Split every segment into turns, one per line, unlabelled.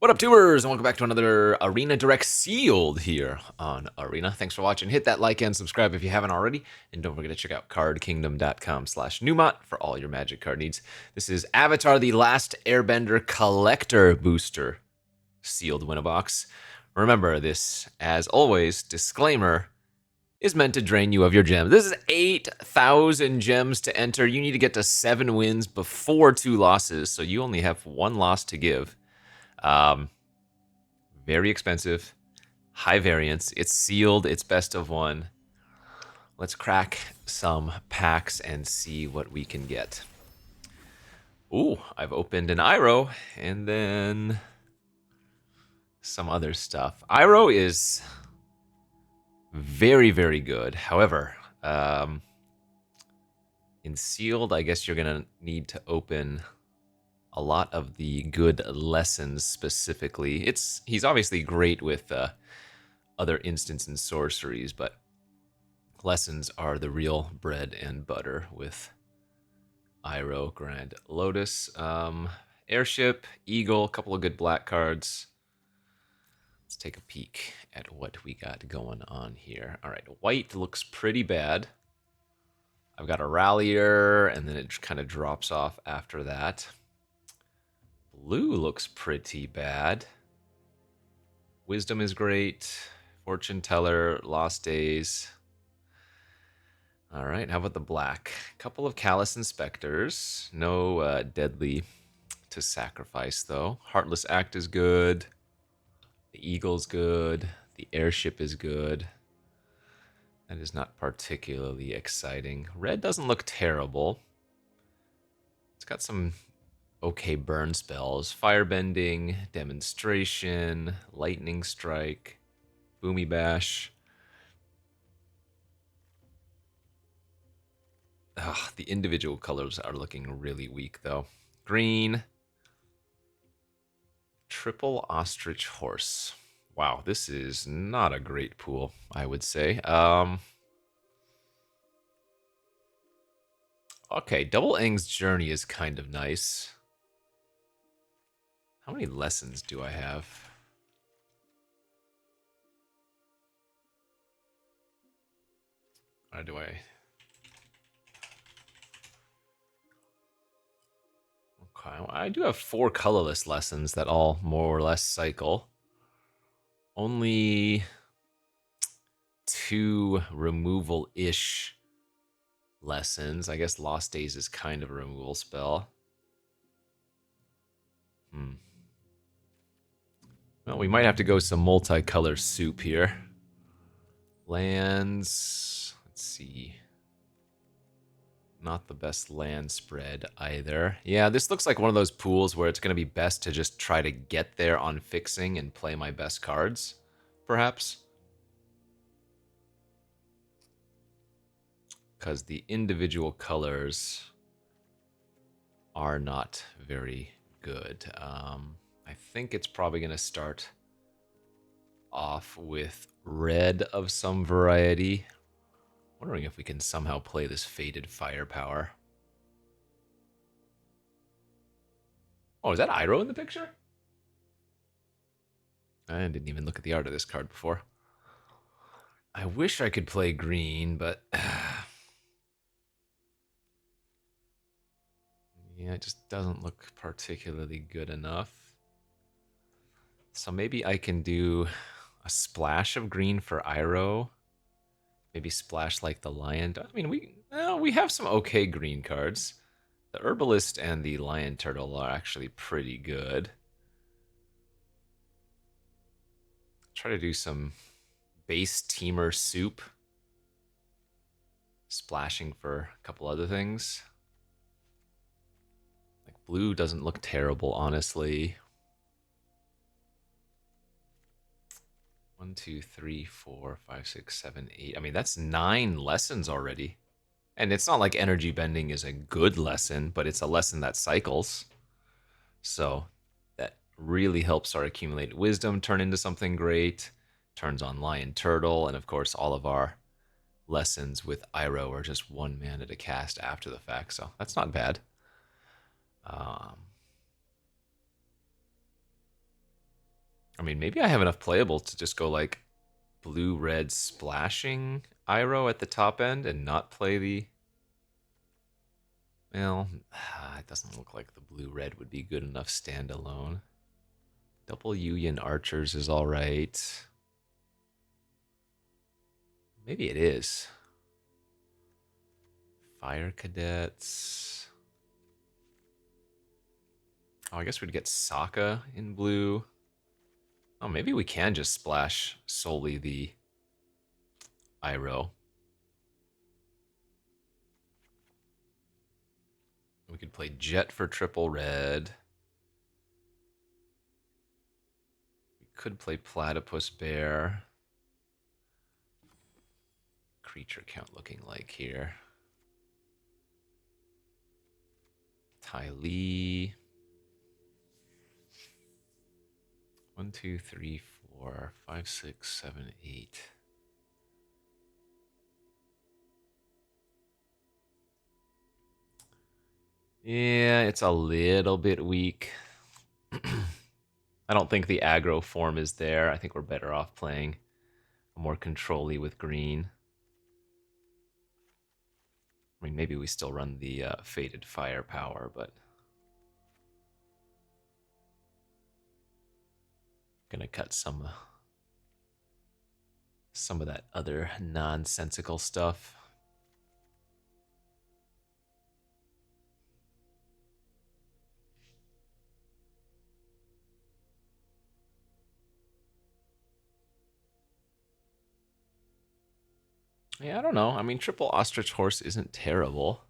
What up, tubers, and welcome back to another Arena Direct Sealed here on Arena. Thanks for watching. Hit that like and subscribe if you haven't already, and don't forget to check out cardkingdom.com/Numot for all your Magic card needs. This is Avatar: The Last Airbender Collector Booster Sealed Win-A-Box. Remember, this, as always, disclaimer, is meant to drain you of your gems. This is 8,000 gems to enter. You need to get to 7 wins before 2 losses, so you only have 1 loss to give. Very expensive, high variance. It's sealed. It's best of 1. Let's crack some packs and see what we can get. Ooh, I've opened an Iroh and then some other stuff. Iroh is very, very good. However, in sealed, I guess you're gonna need to open a lot of the good lessons specifically. He's obviously great with other instants and sorceries, but lessons are the real bread and butter with Iroh, Grand Lotus, Airship, Eagle, a couple of good black cards. Let's take a peek at what we got going on here. All right, white looks pretty bad. I've got a Rallier, and then it kind of drops off after that. Blue looks pretty bad. Wisdom is great. Fortune Teller, Lost Days. All right, how about the black? Couple of Callous Inspectors. No Deadly to sacrifice, though. Heartless Act is good. The Eagle's good. The Airship is good. That is not particularly exciting. Red doesn't look terrible. It's got some okay burn spells. Firebending, Demonstration, Lightning Strike, Boomy Bash. Ugh, the individual colors are looking really weak, though. Green. Triple Ostrich Horse. Wow, this is not a great pool, I would say. Okay, Double Aang's Journey is kind of nice. How many lessons do I have? Or do I... Okay, well, I do have 4 colorless lessons that all more or less cycle. Only 2 removal-ish lessons. I guess Lost Days is kind of a removal spell. Well, we might have to go some multicolor soup here. Lands. Let's see. Not the best land spread either. Yeah, this looks like one of those pools where it's going to be best to just try to get there on fixing and play my best cards, perhaps. Because the individual colors are not very good. I think it's probably going to start off with red of some variety. Wondering if we can somehow play this Faded Firepower. Oh, is that Iroh in the picture? I didn't even look at the art of this card before. I wish I could play green, but... yeah, it just doesn't look particularly good enough. So maybe I can do a splash of green for Iroh. Maybe splash like the Lion. I mean, we have some okay green cards. The Herbalist and the Lion Turtle are actually pretty good. Try to do some base teamer soup. Splashing for a couple other things. Like blue doesn't look terrible, honestly. 1, 2, 3, 4, 5, 6, 7, 8. I mean, that's 9 lessons already. And it's not like energy bending is a good lesson, but it's a lesson that cycles. So that really helps our accumulated wisdom turn into something great. Turns on Lion Turtle, and of course all of our lessons with Iroh are just 1 mana to cast after the fact, so that's not bad. I mean, maybe I have enough playable to just go like blue-red splashing Iroh at the top end and not play the... Well, it doesn't look like the blue-red would be good enough standalone. Double Yuyan Archers is alright. Maybe it is. Fire Cadets. Oh, I guess we'd get Sokka in blue. Oh, maybe we can just splash solely the Iroh. We could play Jet for triple red. We could play Platypus Bear. Creature count looking like here. Ty Lee. 1, 2, 3, 4, 5, 6, 7, 8. Yeah, it's a little bit weak. I don't think the aggro form is there. I think we're better off playing more control-y with green. I mean, maybe we still run the Fated Firepower, but... Gonna cut some of that other nonsensical stuff. Yeah, I don't know. I mean, triple ostrich horse isn't terrible.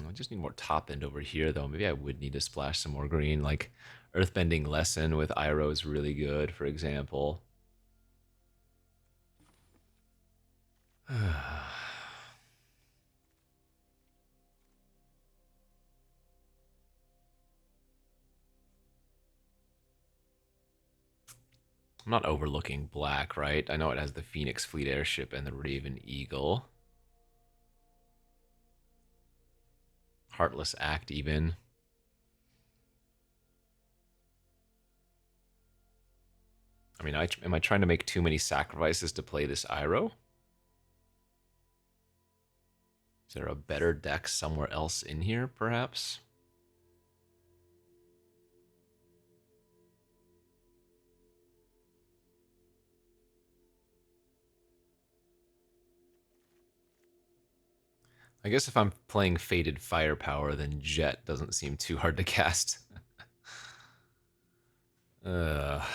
I just need more top end over here, though. Maybe I would need to splash some more green. Like, Earthbending Lesson with Iroh is really good, for example. I'm not overlooking black, right? I know it has the Phoenix Fleet Airship and the Raven Eagle. Heartless Act, even. I mean, am I trying to make too many sacrifices to play this Iroh? Is there a better deck somewhere else in here, perhaps? I guess if I'm playing Fated Firepower, then Jet doesn't seem too hard to cast. uh,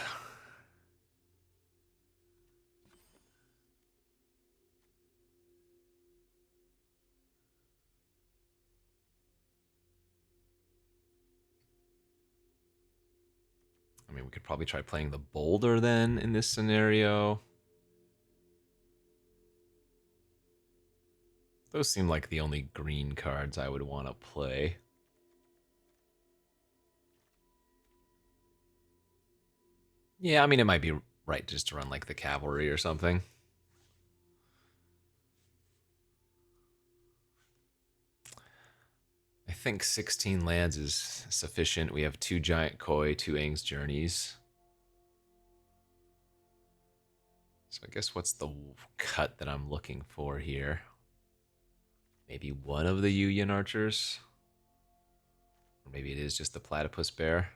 I mean, we could probably try playing the Boulder then in this scenario. Those seem like the only green cards I would want to play. Yeah, I mean, it might be right just to run like the Cavalry or something. I think 16 lands is sufficient. We have 2 Giant Koi, 2 Aang's Journeys. So I guess what's the cut that I'm looking for here? Maybe one of the Yuyan Archers? Or maybe it is just the Platypus Bear.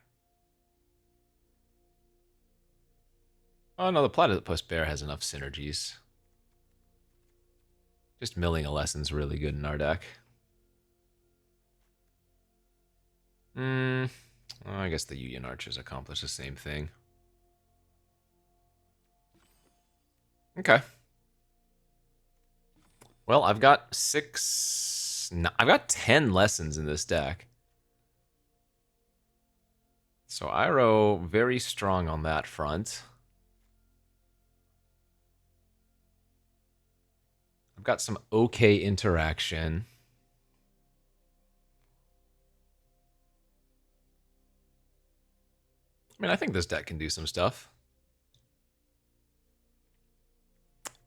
Oh no, the Platypus Bear has enough synergies. Just milling a lesson's really good in our deck. I guess the Yuyan Archers accomplish the same thing. Okay. Well, I've got 6... No, I've got 10 lessons in this deck. So Iroh, very strong on that front. I've got some okay interaction. I mean, I think this deck can do some stuff.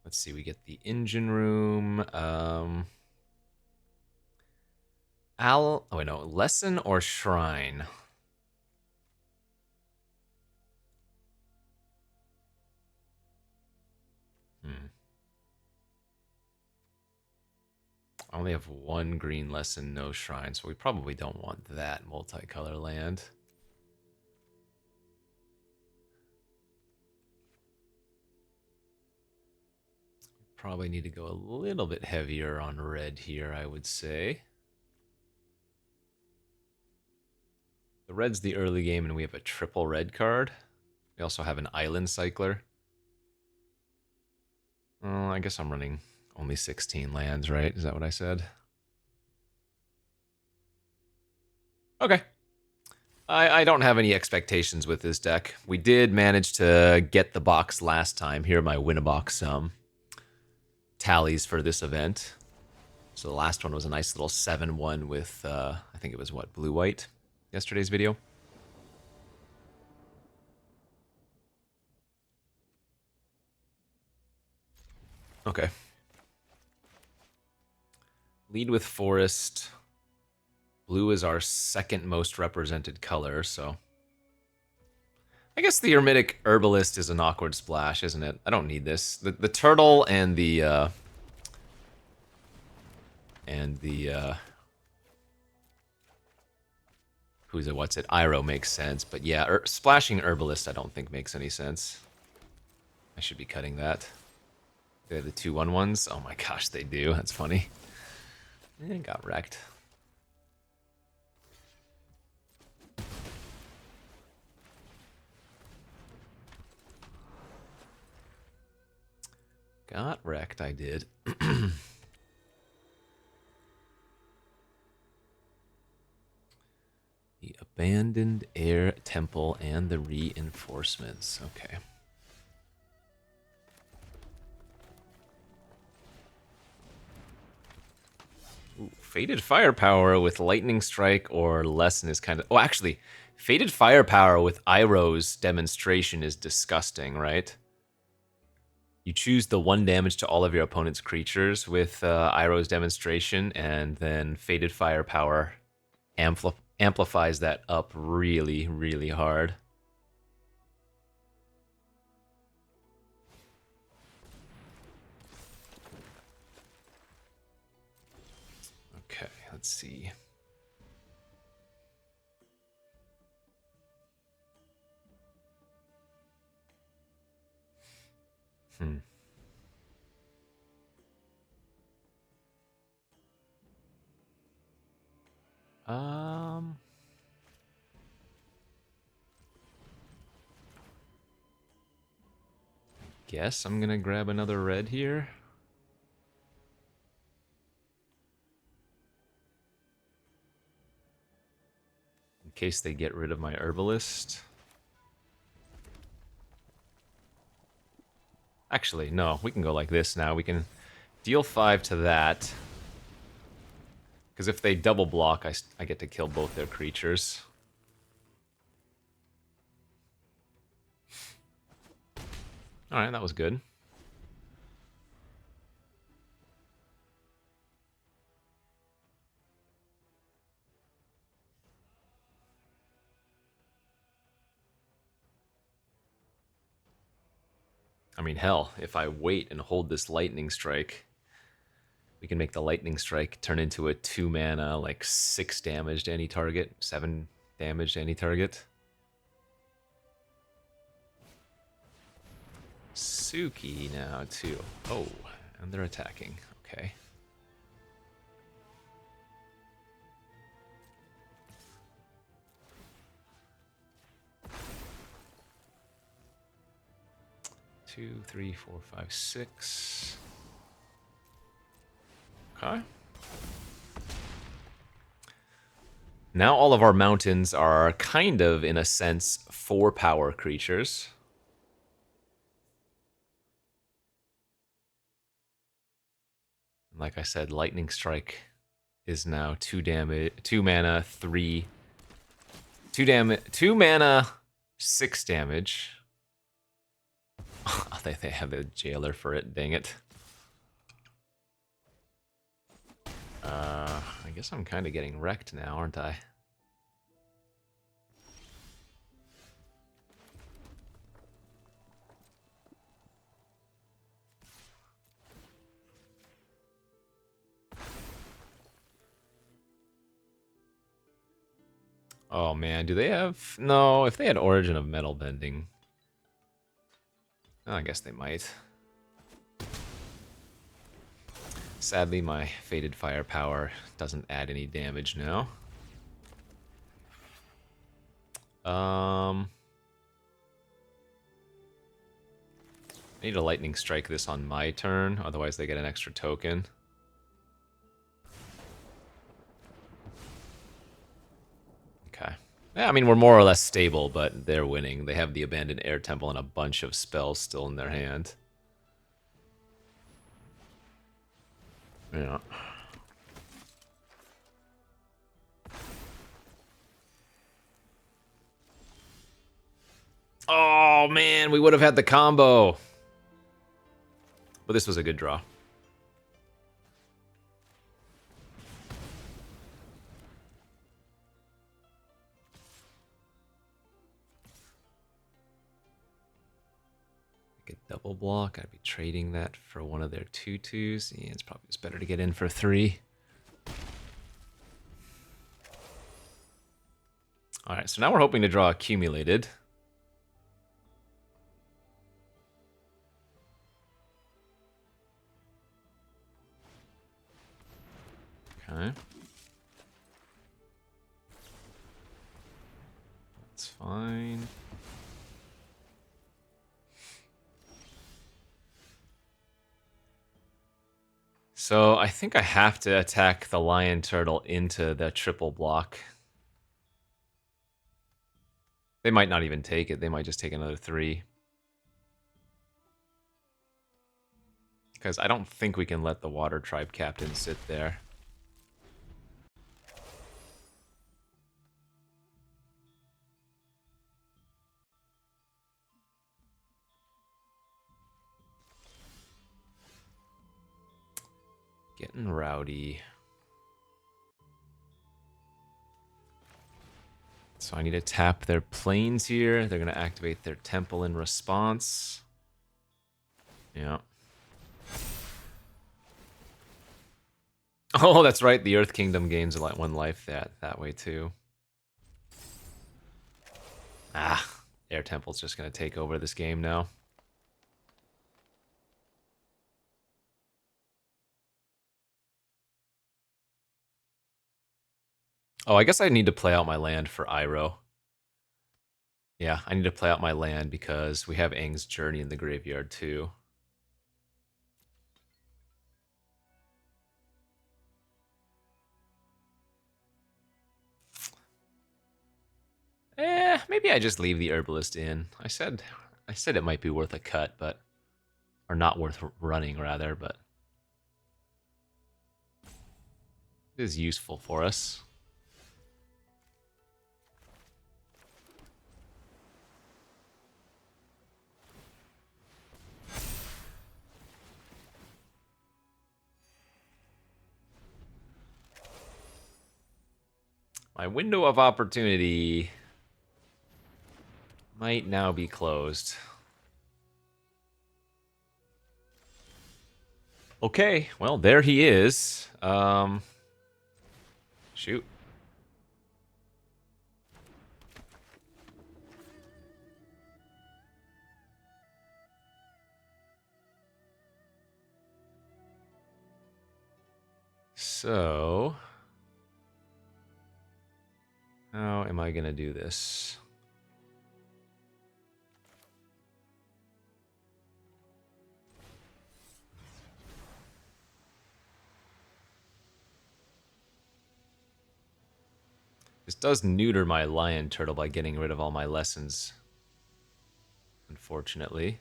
Let's see, we get the engine room. Oh wait, no, lesson or shrine? I only have one green lesson, no shrine, so we probably don't want that multicolor land. Probably need to go a little bit heavier on red here, I would say. The red's the early game, and we have a triple red card. We also have an island cycler. I guess I'm running only 16 lands, right? Is that what I said? Okay. I don't have any expectations with this deck. We did manage to get the box last time. Here are my win-a-box tallies for this event. So the last one was a nice little 7-1 with, I think it was what, blue-white? Yesterday's video. Okay. Lead with forest. Blue is our second most represented color, so I guess the Hermetic Herbalist is an awkward splash, isn't it? I don't need this. The turtle and the who's it? What's it? Iroh makes sense, but yeah, splashing Herbalist I don't think makes any sense. I should be cutting that. They have the 2/1/1s. Oh my gosh, they do. That's funny. Got wrecked. Got wrecked, I did. The Abandoned Air Temple and the Reinforcements. Okay. Ooh, Fated Firepower with Lightning Strike or Lesson is kind of... Oh, actually, Fated Firepower with Iroh's Demonstration is disgusting, right? You choose the 1 damage to all of your opponent's creatures with Iroh's Demonstration, and then Fated Firepower amplifies that up really, really hard. Okay, let's see. Guess I'm gonna grab another red here. In case they get rid of my Herbalist. Actually, no, we can go like this now. We can deal 5 to that. Because if they double block, I get to kill both their creatures. Alright, that was good. I mean, hell, if I wait and hold this Lightning Strike, we can make the Lightning Strike turn into a 2-mana, like 6 damage to any target, 7 damage to any target. Suki now, too. Oh, and they're attacking. Okay. Two, three, four, five, six. Okay. Now all of our mountains are kind of, in a sense, 4-power creatures. Like I said, Lightning Strike is now 2 damage, 2 mana, 3. 2 mana, 6 damage. They have the jailer for it, dang it. I guess I'm kind of getting wrecked now, aren't I? Oh man, do they have... No, if they had Origin of Metal Bending... Oh, I guess they might. Sadly, my Fated Firepower doesn't add any damage now. I need a Lightning Strike this on my turn, otherwise they get an extra token. Okay. Yeah, I mean, we're more or less stable, but they're winning. They have the Abandoned Air Temple and a bunch of spells still in their hand. Yeah. Oh, man, we would have had the combo. But this was a good draw. Like a double block. I'd be trading that for one of their 2/2s. Yeah, it's probably just better to get in for 3. Alright, so now we're hoping to draw Accumulated. Okay. That's fine. So I think I have to attack the Lion Turtle into the triple block. They might not even take it. They might just take another 3. Because I don't think we can let the Water Tribe Captain sit there. Getting rowdy. So I need to tap their planes here. They're going to activate their temple in response. Yeah. Oh, that's right. The Earth Kingdom gains 1 life that way too. Ah, Air Temple's just going to take over this game now. Oh, I guess I need to play out my land for Iroh. Yeah, I need to play out my land because we have Aang's Journey in the graveyard too. Maybe I just leave the Herbalist in. I said it might be worth a cut, but... Or not worth running, rather, but... It is useful for us. My window of opportunity might now be closed. Okay, well, there he is. Shoot. So... How am I going to do this? This does neuter my Lion Turtle by getting rid of all my lessons. Unfortunately.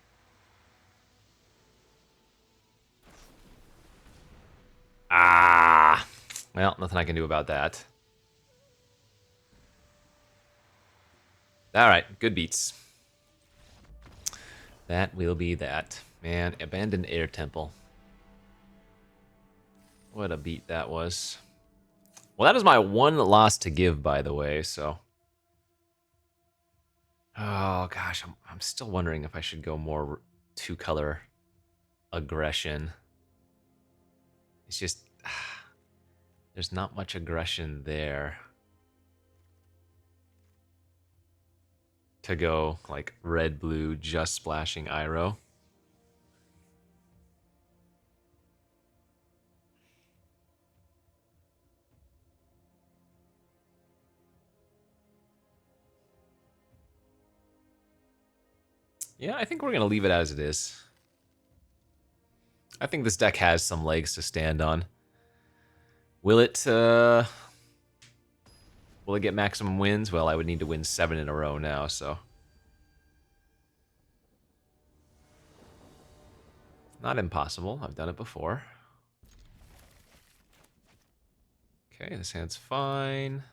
Ah! Well, nothing I can do about that. Alright, good beats. That will be that. Man, abandoned air temple. What a beat that was. Well, that is my one loss to give, by the way, so... Oh, gosh, I'm still wondering if I should go more two-color aggression. It's just... there's not much aggression there. To go, like, red-blue, just splashing Iroh. Yeah, I think we're going to leave it as it is. I think this deck has some legs to stand on. Will it get maximum wins? Well, I would need to win 7 in a row now, so... Not impossible. I've done it before. Okay, this hand's fine.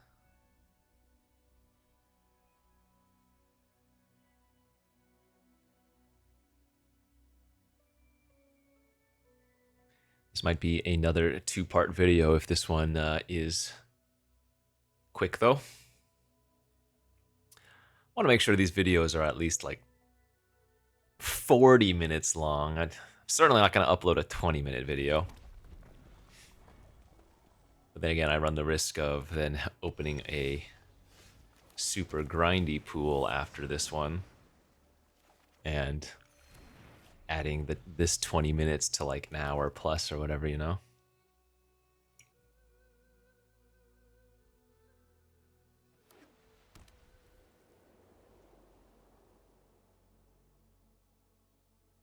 This might be another 2-part video if this one is quick, though. I want to make sure these videos are at least like 40 minutes long. I'm certainly not going to upload a 20-minute video. But then again, I run the risk of then opening a super grindy pool after this one. And adding this 20 minutes to like an hour plus or whatever, you know?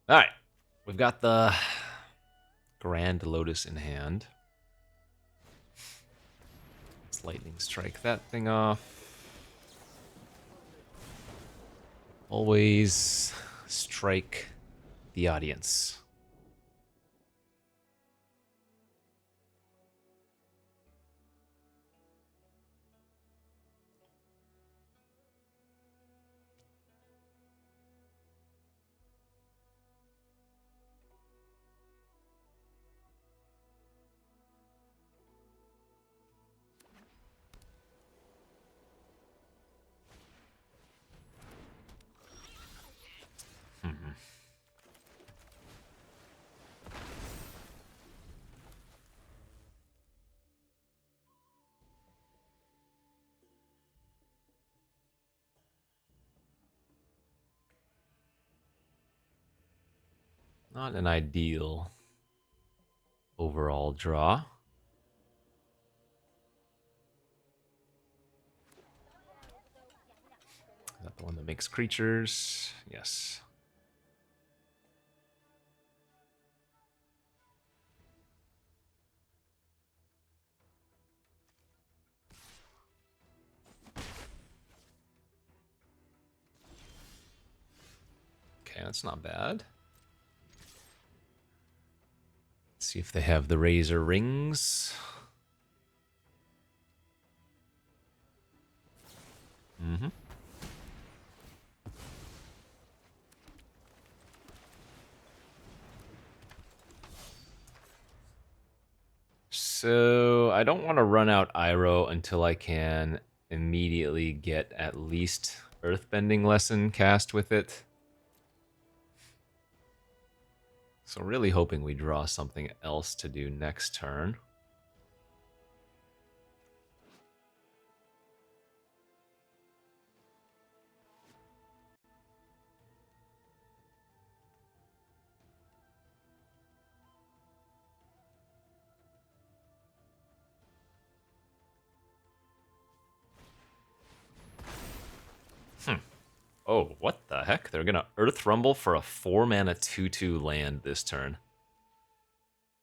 All right, we've got the Grand Lotus in hand. Let's lightning strike that thing off. Always strike the audience. Not an ideal overall draw. Is that the one that makes creatures? Yes. Okay, that's not bad. Let's see if they have the razor rings. Mm-hmm. So I don't want to run out Iroh until I can immediately get at least Earthbending Lesson cast with it. So really hoping we draw something else to do next turn. Oh, what the heck? They're gonna Earth Rumble for a 4-mana 2/2 land this turn.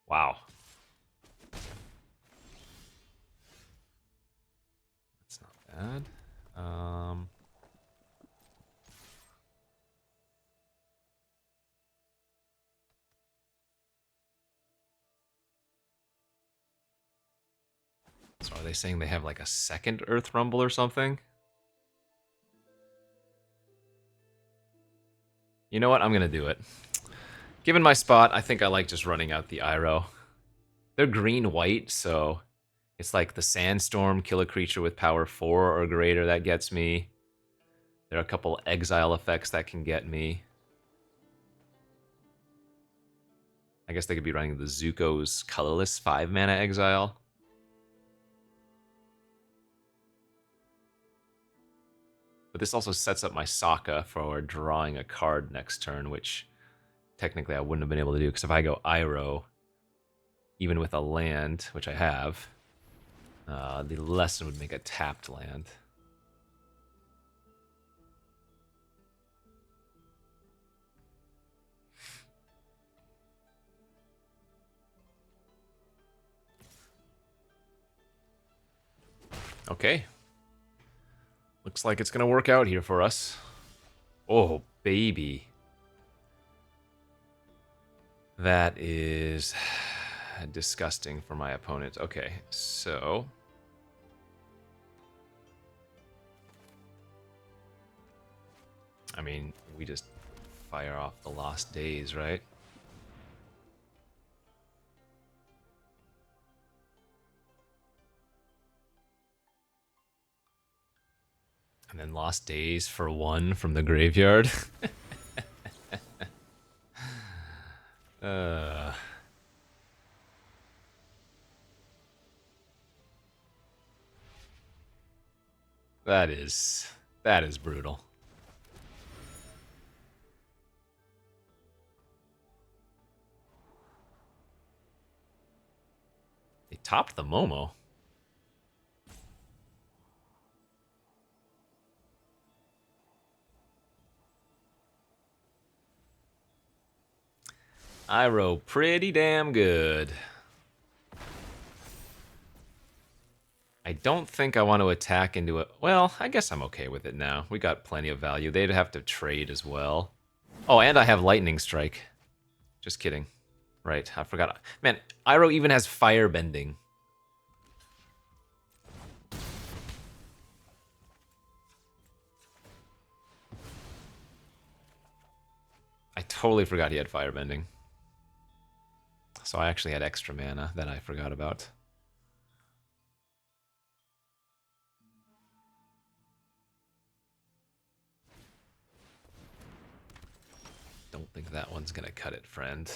Wow. That's not bad. So are they saying they have like a second Earth Rumble or something? You know what? I'm gonna do it. Given my spot, I think I like just running out the Iroh. They're green-white, so it's like the Sandstorm, kill a creature with power 4 or greater, that gets me. There are a couple exile effects that can get me. I guess they could be running the Zuko's colorless 5-mana exile. But this also sets up my Sokka for drawing a card next turn, which technically I wouldn't have been able to do, because if I go Iroh, even with a land, which I have, the lesson would make a tapped land. Okay. Looks like it's going to work out here for us. Oh, baby. That is disgusting for my opponent. Okay, so... I mean, we just fire off the Lost Days, right? And then Lost Days for 1 from the graveyard. uh... That is brutal. They topped the Momo. Iroh pretty damn good. I don't think I want to attack into it. Well, I guess I'm okay with it now. We got plenty of value. They'd have to trade as well. Oh, and I have Lightning Strike. Just kidding. Right, I forgot. Man, Iroh even has Firebending. I totally forgot he had Firebending. So I actually had extra mana that I forgot about. Don't think that one's gonna cut it, friend.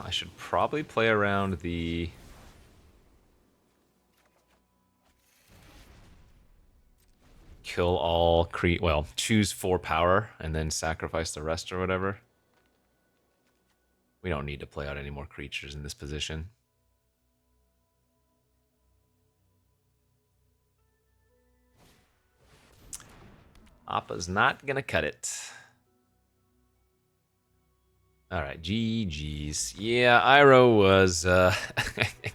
I should probably play around the... Kill all well, choose 4 power and then sacrifice the rest or whatever. We don't need to play out any more creatures in this position. Appa's not gonna cut it. Alright, GG's. Yeah, Iroh was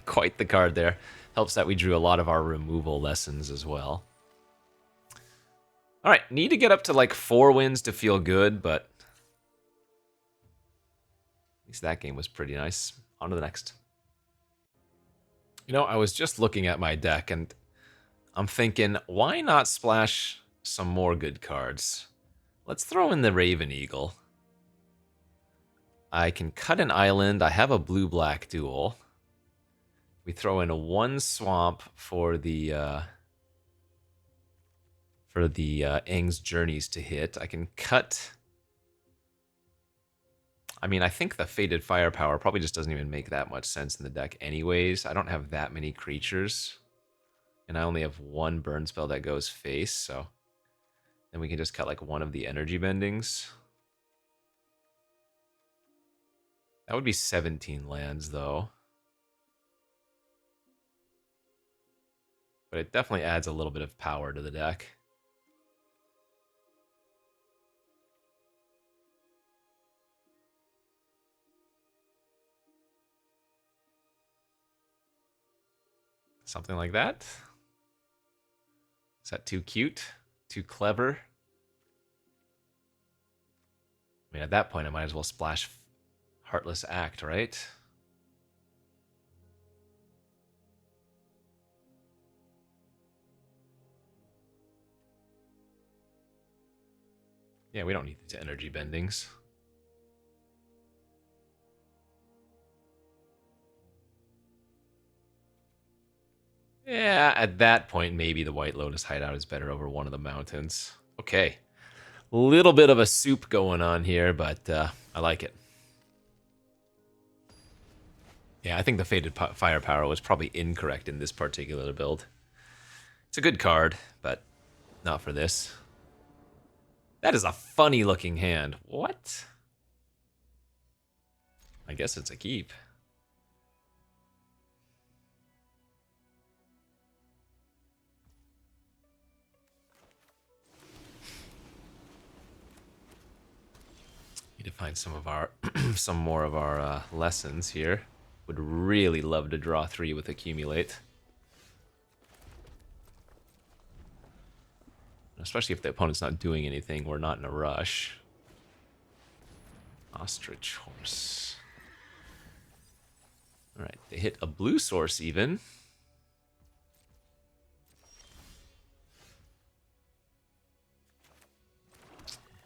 quite the card there. Helps that we drew a lot of our removal lessons as well. Alright, need to get up to like 4 wins to feel good, but... At least that game was pretty nice. On to the next. You know, I was just looking at my deck and I'm thinking, why not splash some more good cards? Let's throw in the Raven Eagle. I can cut an island. I have a blue-black duel. We throw in a 1 swamp for the Aang's Journeys to hit. I can cut... I mean, I think the Fated Firepower probably just doesn't even make that much sense in the deck anyways. I don't have that many creatures. And I only have 1 burn spell that goes face, so... Then we can just cut like 1 of the energy bendings. That would be 17 lands, though. But it definitely adds a little bit of power to the deck. Something like that. Is that too cute? Too clever? I mean, at that point, I might as well splash Heartless Act, right? Yeah, we don't need these energy bendings. Yeah, at that point, maybe the White Lotus hideout is better over one of the mountains. Okay. Little bit of a soup going on here, but I like it. Yeah, I think the Faded Firepower was probably incorrect in this particular build. It's a good card, but not for this. That is a funny looking hand. What? I guess it's a keep. Need to find some of our, some more of our lessons here. Would really love to draw 3 with Accumulate. Especially if the opponent's not doing anything, we're not in a rush. Ostrich Horse. Alright, they hit a blue source even.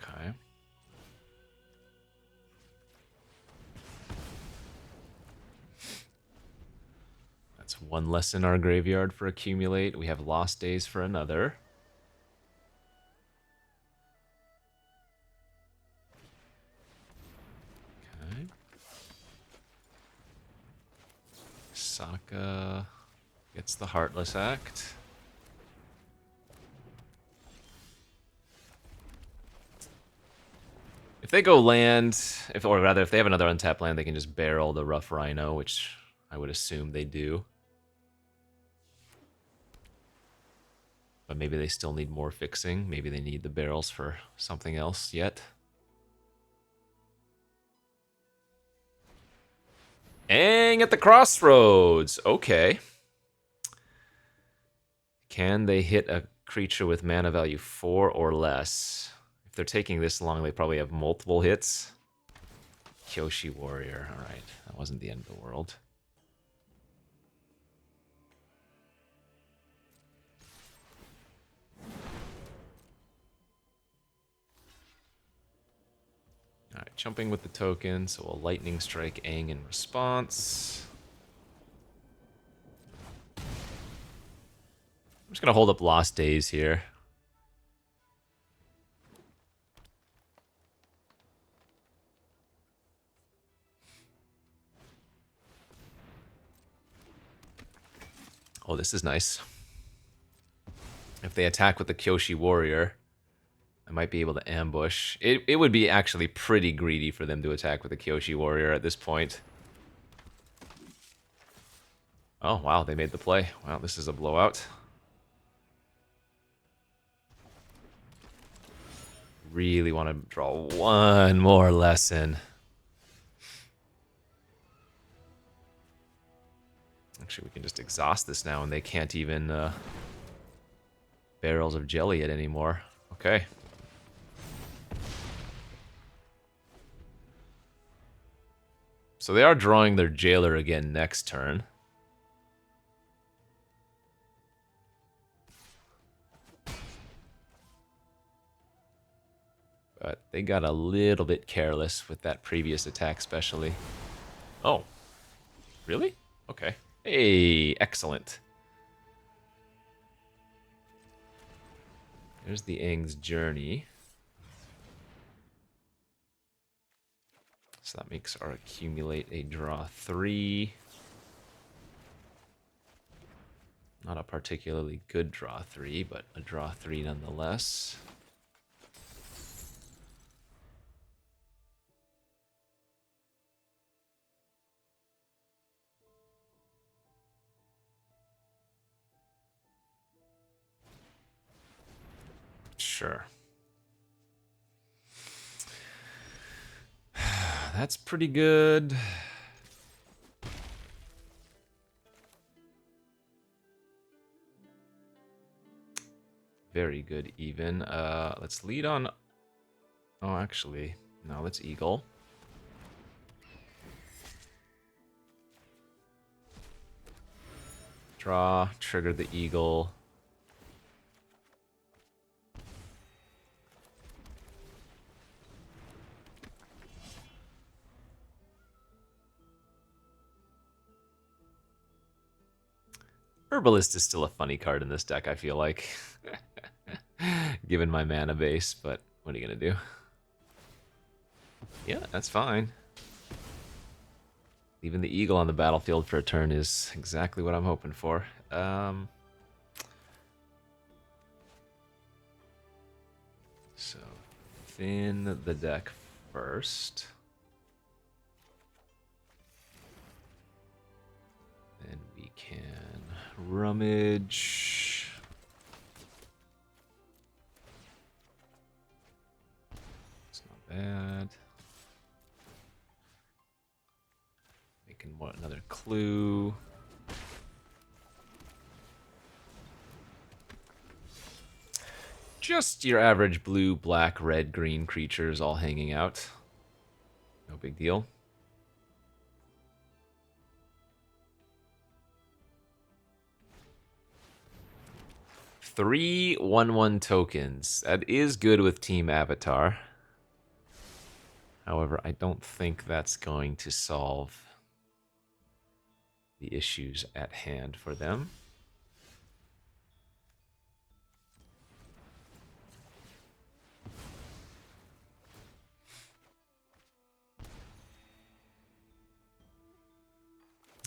Okay. That's one less in our graveyard for Accumulate. We have Lost Days for another. Okay. Sokka gets the Heartless Act. If they go land, or rather, if they have another untapped land, they can just barrel the Rough Rhino, which I would assume they do. But maybe they still need more fixing. Maybe they need the barrels for something else yet. Aang at the Crossroads. Okay. Can they hit a creature with mana value 4 or less? If they're taking this long, they probably have multiple hits. Kyoshi Warrior. Alright, that wasn't the end of the world. Alright, jumping with the token, so we'll Lightning Strike Aang in response. I'm just gonna hold up Lost Days here. Oh, this is nice. If they attack with the Kyoshi Warrior, I might be able to ambush. It would be actually pretty greedy for them to attack with the Kyoshi Warrior at this point. Oh, wow, they made the play. Wow, this is a blowout. Really want to draw one more lesson. Actually, we can just exhaust this now and they can't even barrels of jelly it anymore. Okay. So they are drawing their jailer again next turn. But they got a little bit careless with that previous attack, especially. Oh. Really? Okay. Hey, excellent. There's the Aang's Journey. So that makes our Accumulate a draw 3. Not a particularly good draw 3, but a draw 3 nonetheless. Sure. That's pretty good. very good even. Let's lead on... Oh, actually, no, let's Eagle. Draw, trigger the Eagle. Herbalist is still a funny card in this deck, I feel like. Given my mana base, but what are you going to do? Yeah, that's fine. Leaving the Eagle on the battlefield for a turn is exactly what I'm hoping for. So, thin the deck first. Then we can rummage. It's not bad. Making another clue. Just your average blue, black, red, green creatures all hanging out. No big deal. 3/1/1 tokens. That is good with Team Avatar. However, I don't think that's going to solve the issues at hand for them.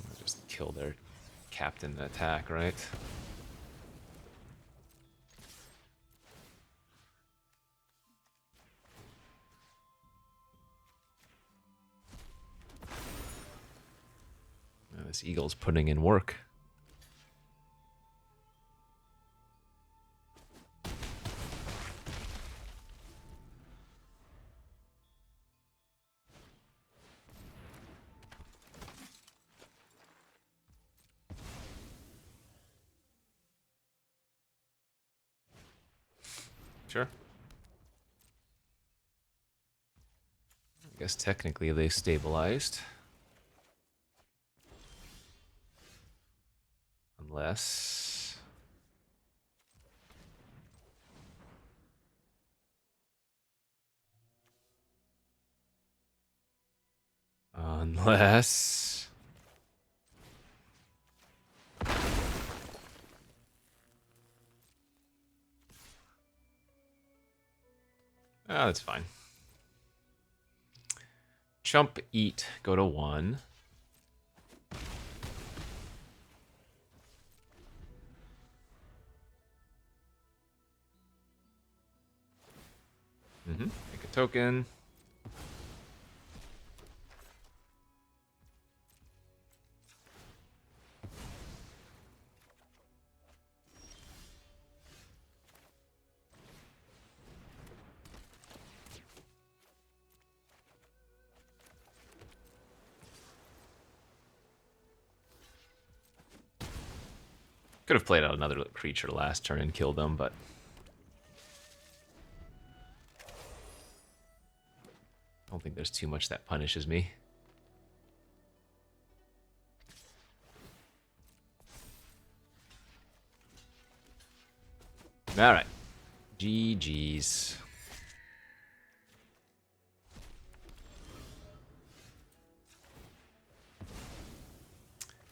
I'll just kill their captain attack, right? Now this Eagle's putting in work. Sure. I guess technically they stabilized. Unless... Unless... Ah, that's fine. Chump, eat, go to 1. Make a token. Could have played out another creature last turn and killed them, but... I don't think there's too much that punishes me. Alright. GG's.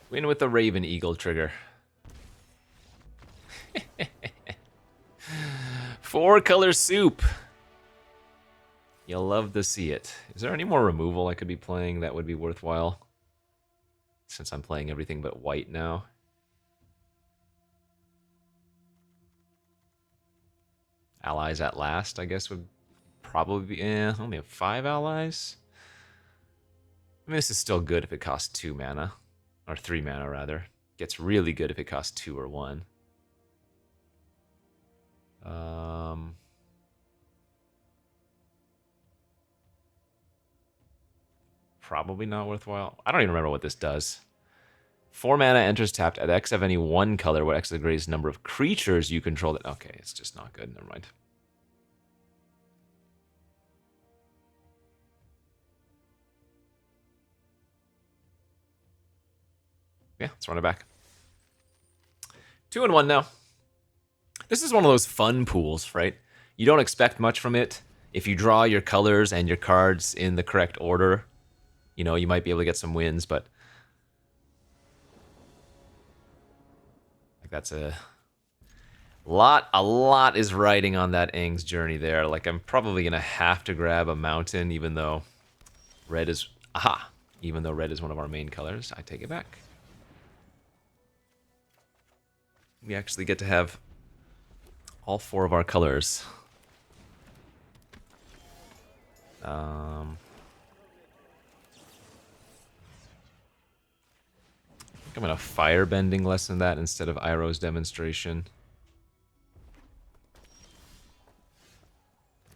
Win with the Raven Eagle trigger. 4-color soup. You'll love to see it. Is there any more removal I could be playing that would be worthwhile? Since I'm playing everything but white now. Allies at last, I guess, would probably be... only have 5 allies? I mean, this is still good if it costs 2 mana. Or 3 mana, rather. Gets really good if it costs 2 or 1. Probably not worthwhile. I don't even remember what this does. 4 mana enters tapped at X of any one color, where X is the greatest number of creatures you control. Okay, it's just not good. Never mind. Yeah, let's run it back. 2-1 now. This is one of those fun pools, right? You don't expect much from it. If you draw your colors and your cards in the correct order, you know, you might be able to get some wins, but like that's a lot is riding on that Aang's journey there. Like, I'm probably gonna have to grab a mountain, even though red is even though red is one of our main colors. I take it back. We actually get to have all 4 of our colors. I think I'm gonna firebending lesson that instead of Iroh's demonstration.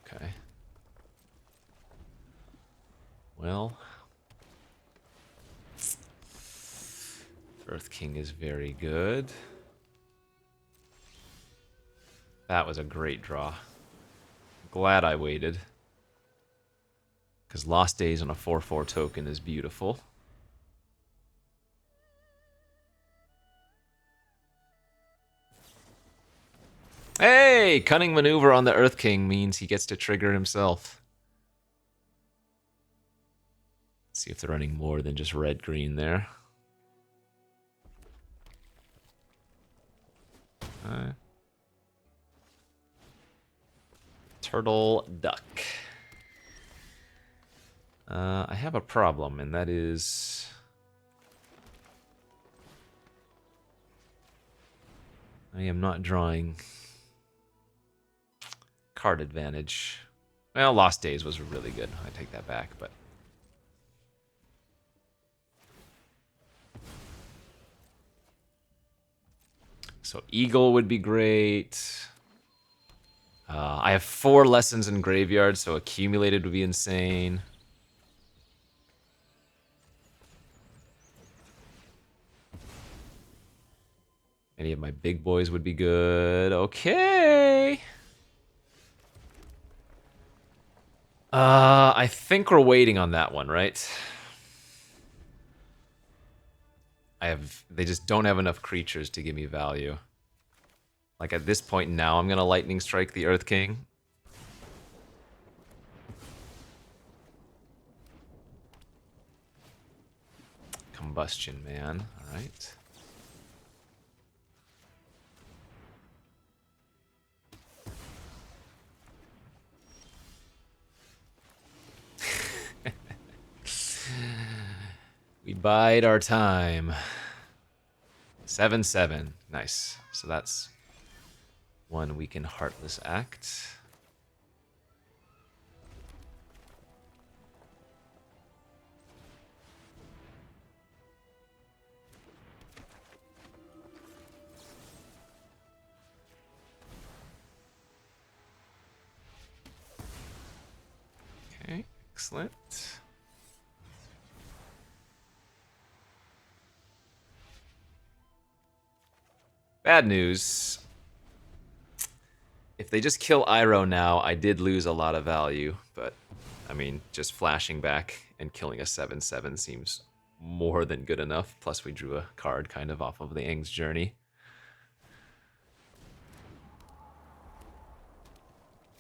Okay. Well, Earth King is very good. That was a great draw. Glad I waited. Because Lost Days on a 4/4 token is beautiful. Hey! Cunning Maneuver on the Earth King means he gets to trigger himself. Let's see if they're running more than just red-green there. Turtle Duck. I have a problem, and that is... I am not drawing card advantage. Well, Lost Days was really good. I take that back, but... So Eagle would be great. I have 4 lessons in Graveyard, so accumulated would be insane. Any of my big boys would be good. Okay. I think we're waiting on that one, right? They just don't have enough creatures to give me value. Like, at this point now, I'm gonna Lightning Strike the Earth King. Combustion Man, alright. We bide our time. 7/7. Nice. So that's one weaken Heartless Act. Okay, excellent. Bad news. If they just kill Iroh now, I did lose a lot of value, but I mean, just flashing back and killing a 7/7 seems more than good enough. Plus, we drew a card kind of off of the Aang's journey.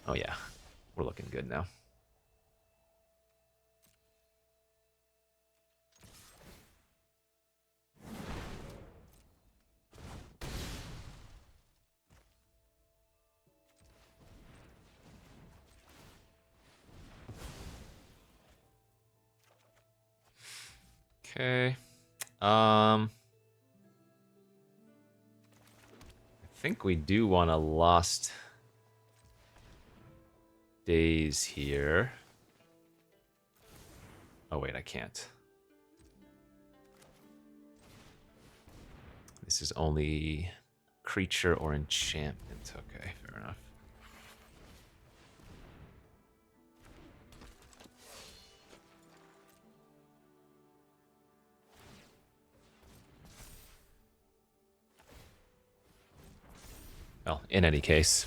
Oh yeah, we're looking good now. Okay. I think we do want a Lost Days here. Oh wait, I can't. This is only creature or enchantment. Okay, fair enough. Well, in any case,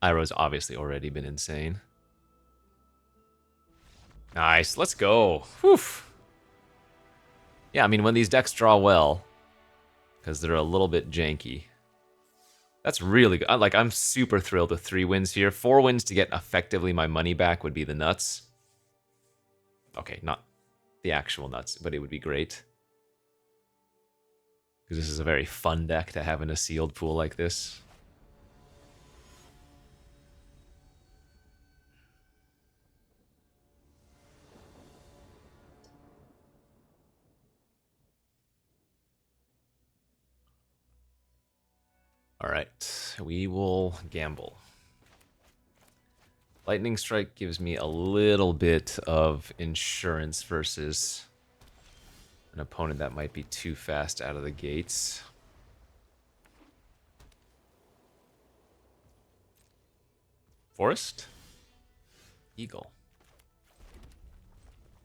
Iroh's obviously already been insane. Nice, let's go. Whew. Yeah, I mean, when these decks draw well, because they're a little bit janky, that's really good. Like, I'm super thrilled with 3 wins here. 4 wins to get effectively my money back would be the nuts. Okay, not the actual nuts, but it would be great. Because this is a very fun deck to have in a sealed pool like this. Alright, we will gamble. Lightning Strike gives me a little bit of insurance versus an opponent that might be too fast out of the gates. Forest? Eagle.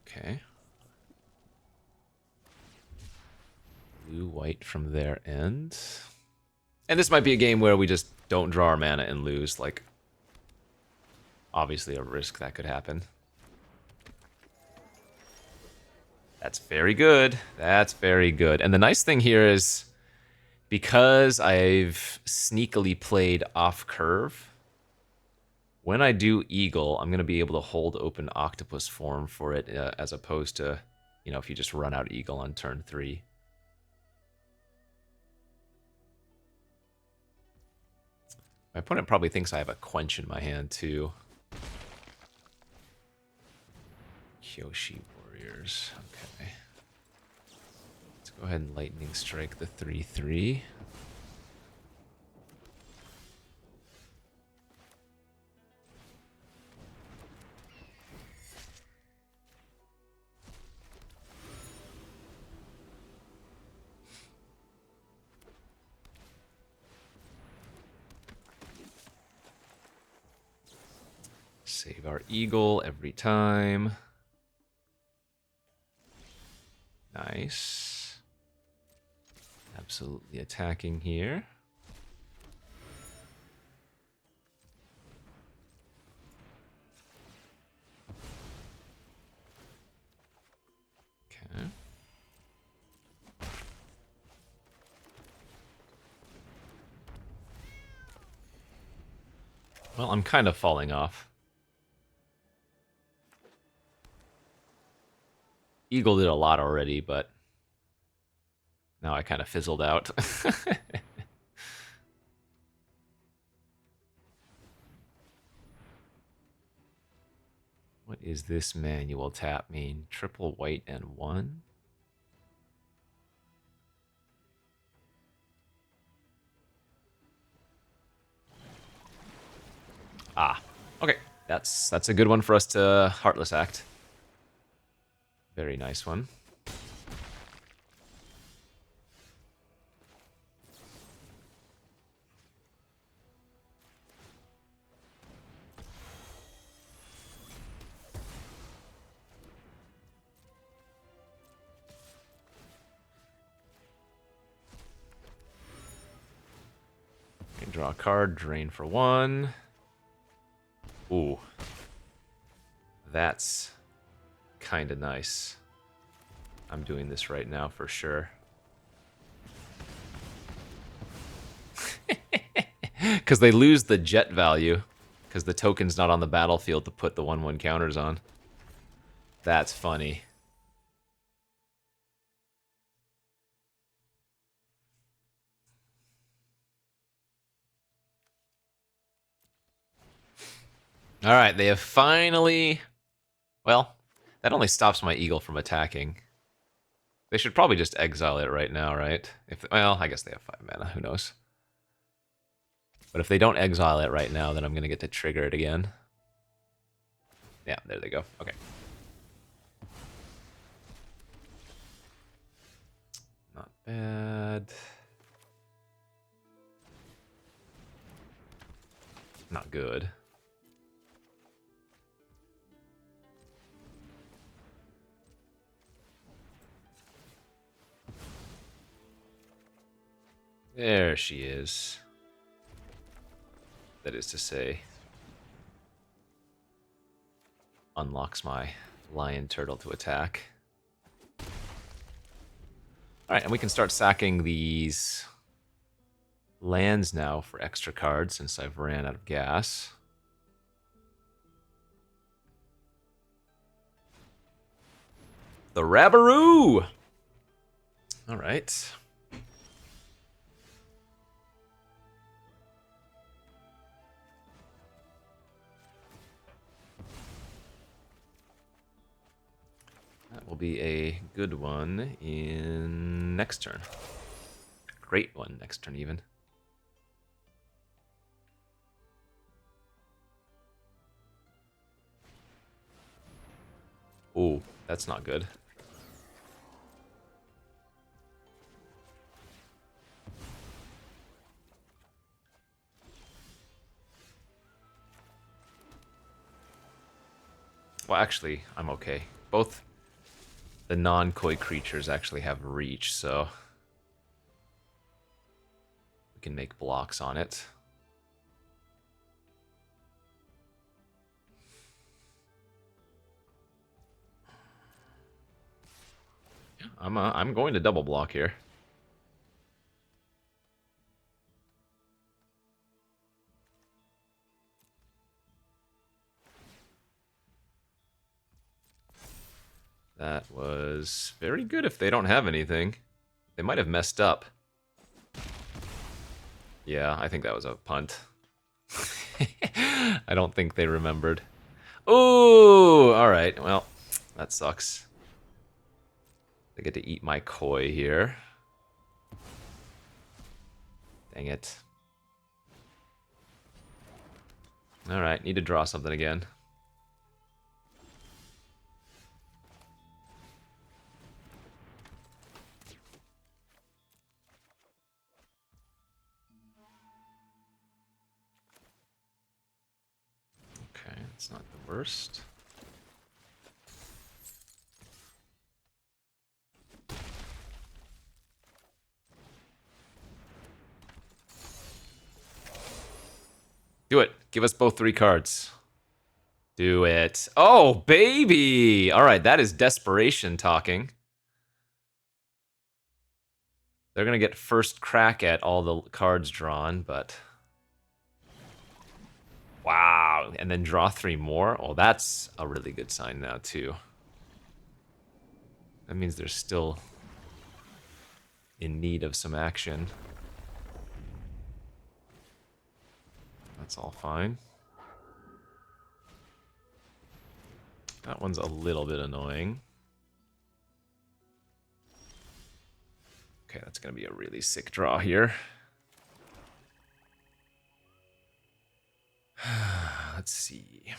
Okay. Blue, white from their end. And this might be a game where we just don't draw our mana and lose. Like, obviously a risk that could happen. That's very good. That's very good. And the nice thing here is, because I've sneakily played off curve, when I do Eagle, I'm going to be able to hold open Octopus form for it, as opposed to, you know, if you just run out Eagle on turn 3. My opponent probably thinks I have a Quench in my hand, too. Kyoshi Warriors. Okay. Let's go ahead and Lightning Strike the 3/3. Save our Eagle every time. Nice. Absolutely attacking here. Okay. Well, I'm kind of falling off. Eagle did a lot already, but now I kind of fizzled out. What is this manual tap mean? Triple white and 1? Ah, okay. That's a good one for us to Heartless Act. Very nice one. Draw a card, drain for 1. Ooh. That's kind of nice. I'm doing this right now for sure. Because they lose the jet value, because the token's not on the battlefield to put the 1/1 counters on. That's funny. Alright, they have finally... Well, that only stops my Eagle from attacking. They should probably just exile it right now, right? Well, I guess they have 5 mana, who knows. But if they don't exile it right now, then I'm going to get to trigger it again. Yeah, there they go. Okay. Not bad. Not good. There she is. that is to say. Unlocks my lion turtle to attack. Alright, and we can start sacking these lands now for extra cards since I've ran out of gas. The Rabberoo! Alright. That will be a good one in next turn. Great one next turn, even. Ooh, that's not good. Well, actually, I'm okay. Both the non-koi creatures actually have reach, so we can make blocks on it. Yeah, I'm going to double block here. That was very good if they don't have anything. They might have messed up. Yeah, I think that was a punt. I don't think they remembered. Ooh, alright, well, that sucks. They get to eat my koi here. Dang it. Alright, need to draw something again. Okay, it's not the worst. Do it. Give us both 3 cards. Do it. Oh, baby! Alright, that is desperation talking. They're gonna get first crack at all the cards drawn, but... Wow, and then draw 3 more? Oh, that's a really good sign now, too. That means they're still in need of some action. That's all fine. That one's a little bit annoying. Okay, that's gonna be a really sick draw here. Let's see.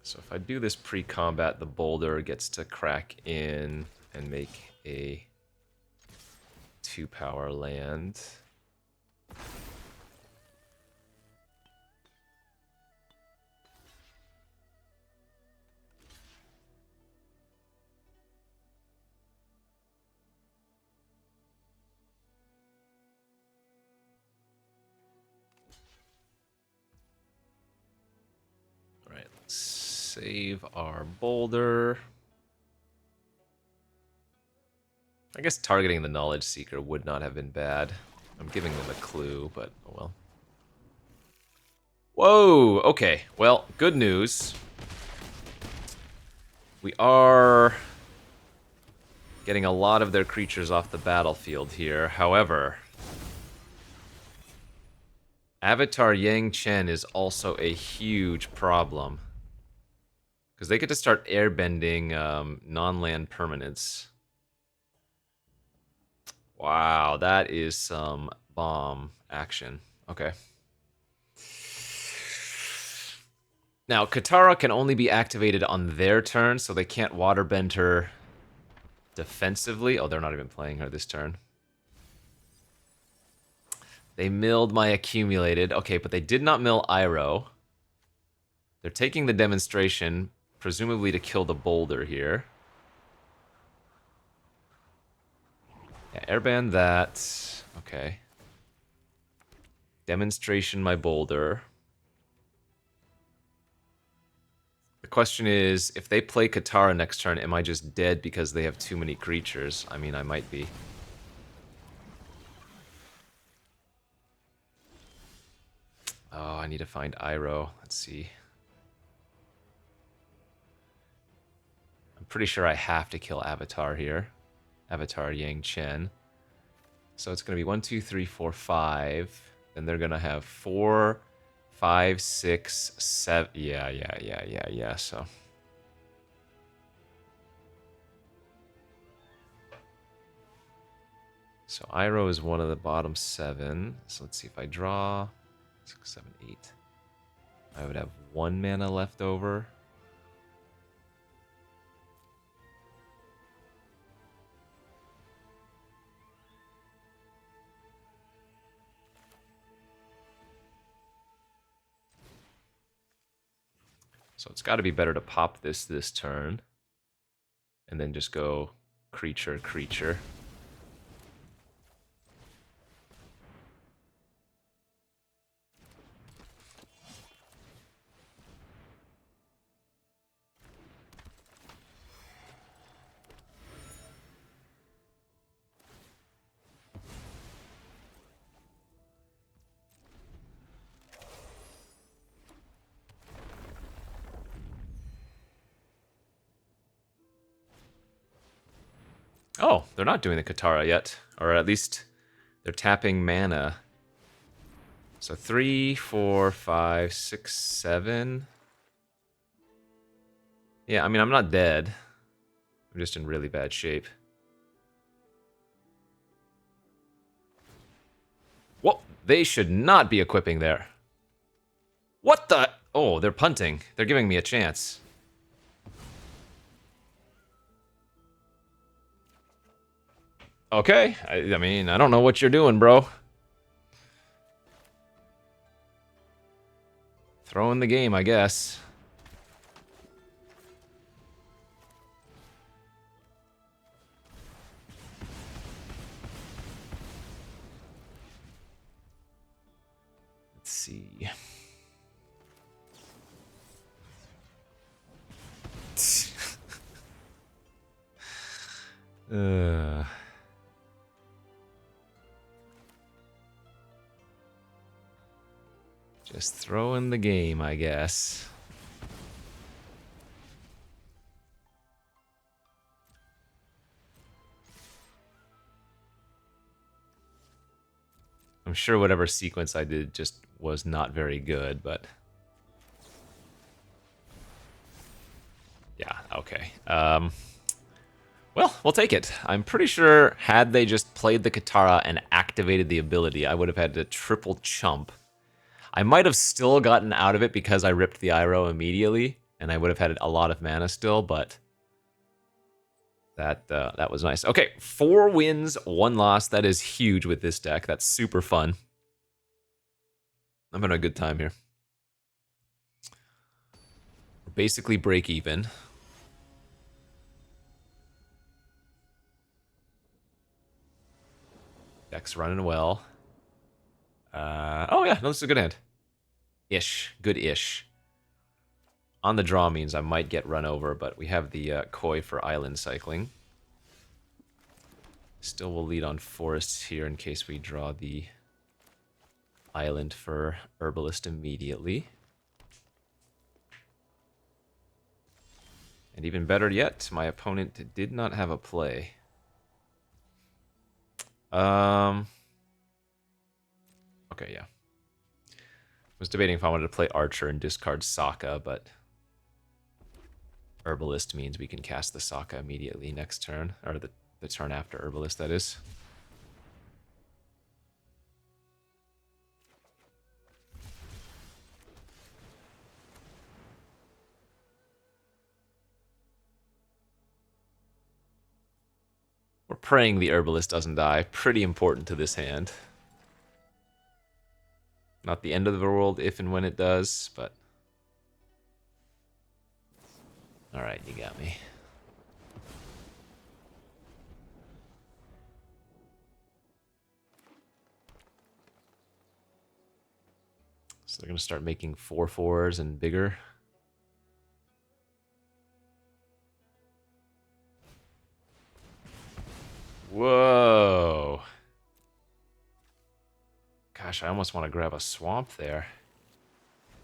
So if I do this pre-combat, the boulder gets to crack in and make a 2-power land. All right, let's save our boulder. I guess targeting the Knowledge Seeker would not have been bad. I'm giving them a clue, but oh well. Whoa, okay. Well, good news. We are getting a lot of their creatures off the battlefield here. However, Avatar Yang Chen is also a huge problem. Because they get to start airbending non-land permanents. Wow, that is some bomb action. Okay. Now, Katara can only be activated on their turn, so they can't waterbend her defensively. Oh, they're not even playing her this turn. They milled my accumulated. Okay, but they did not mill Iroh. They're taking the demonstration, presumably to kill the boulder here. Yeah, airband that. Okay. Demonstration my boulder. The question is, if they play Katara next turn, am I just dead because they have too many creatures? I mean, I might be. Oh, I need to find Iroh. Let's see. I'm pretty sure I have to kill Avatar here. Avatar Yang Chen. So it's going to be 1, 2, 3, 4, 5. Then they're going to have 4, 5, 6, 7. Yeah. So Iroh is one of the bottom 7. So let's see if I draw 6, 7, 8. I would have 1 mana left over. So it's got to be better to pop this turn. And then just go creature. Oh, they're not doing the Katara yet. Or at least they're tapping mana. So 3, 4, 5, 6, 7. Yeah, I mean, I'm not dead. I'm just in really bad shape. Whoa, they should not be equipping there. What the? Oh, they're punting. They're giving me a chance. Okay, I mean, I don't know what you're doing, bro. Throwing the game, I guess. Let's see. Just throwing the game, I guess. I'm sure whatever sequence I did just was not very good, but... Yeah, okay. Well, we'll take it. I'm pretty sure had they just played the Katara and activated the ability, I would have had to triple chump. I might have still gotten out of it because I ripped the Iroh immediately, and I would have had a lot of mana still, but that was nice. Okay, 4 wins, 1 loss. That is huge with this deck. That's super fun. I'm having a good time here. Basically break even. Deck's running well. Oh yeah, no, this is a good hand. Ish. Good-ish. On the draw means I might get run over, but we have the Koi for island cycling. Still will lead on forests here in case we draw the island for Herbalist immediately. And even better yet, my opponent did not have a play. Okay, yeah. Was debating if I wanted to play Archer and discard Sokka, but Herbalist means we can cast the Sokka immediately next turn, or the turn after Herbalist, that is. We're praying the Herbalist doesn't die. Pretty important to this hand. Not the end of the world if and when it does, but... Alright, you got me. So they're going to start making 4/4s and bigger. Whoa. Gosh, I almost want to grab a swamp there.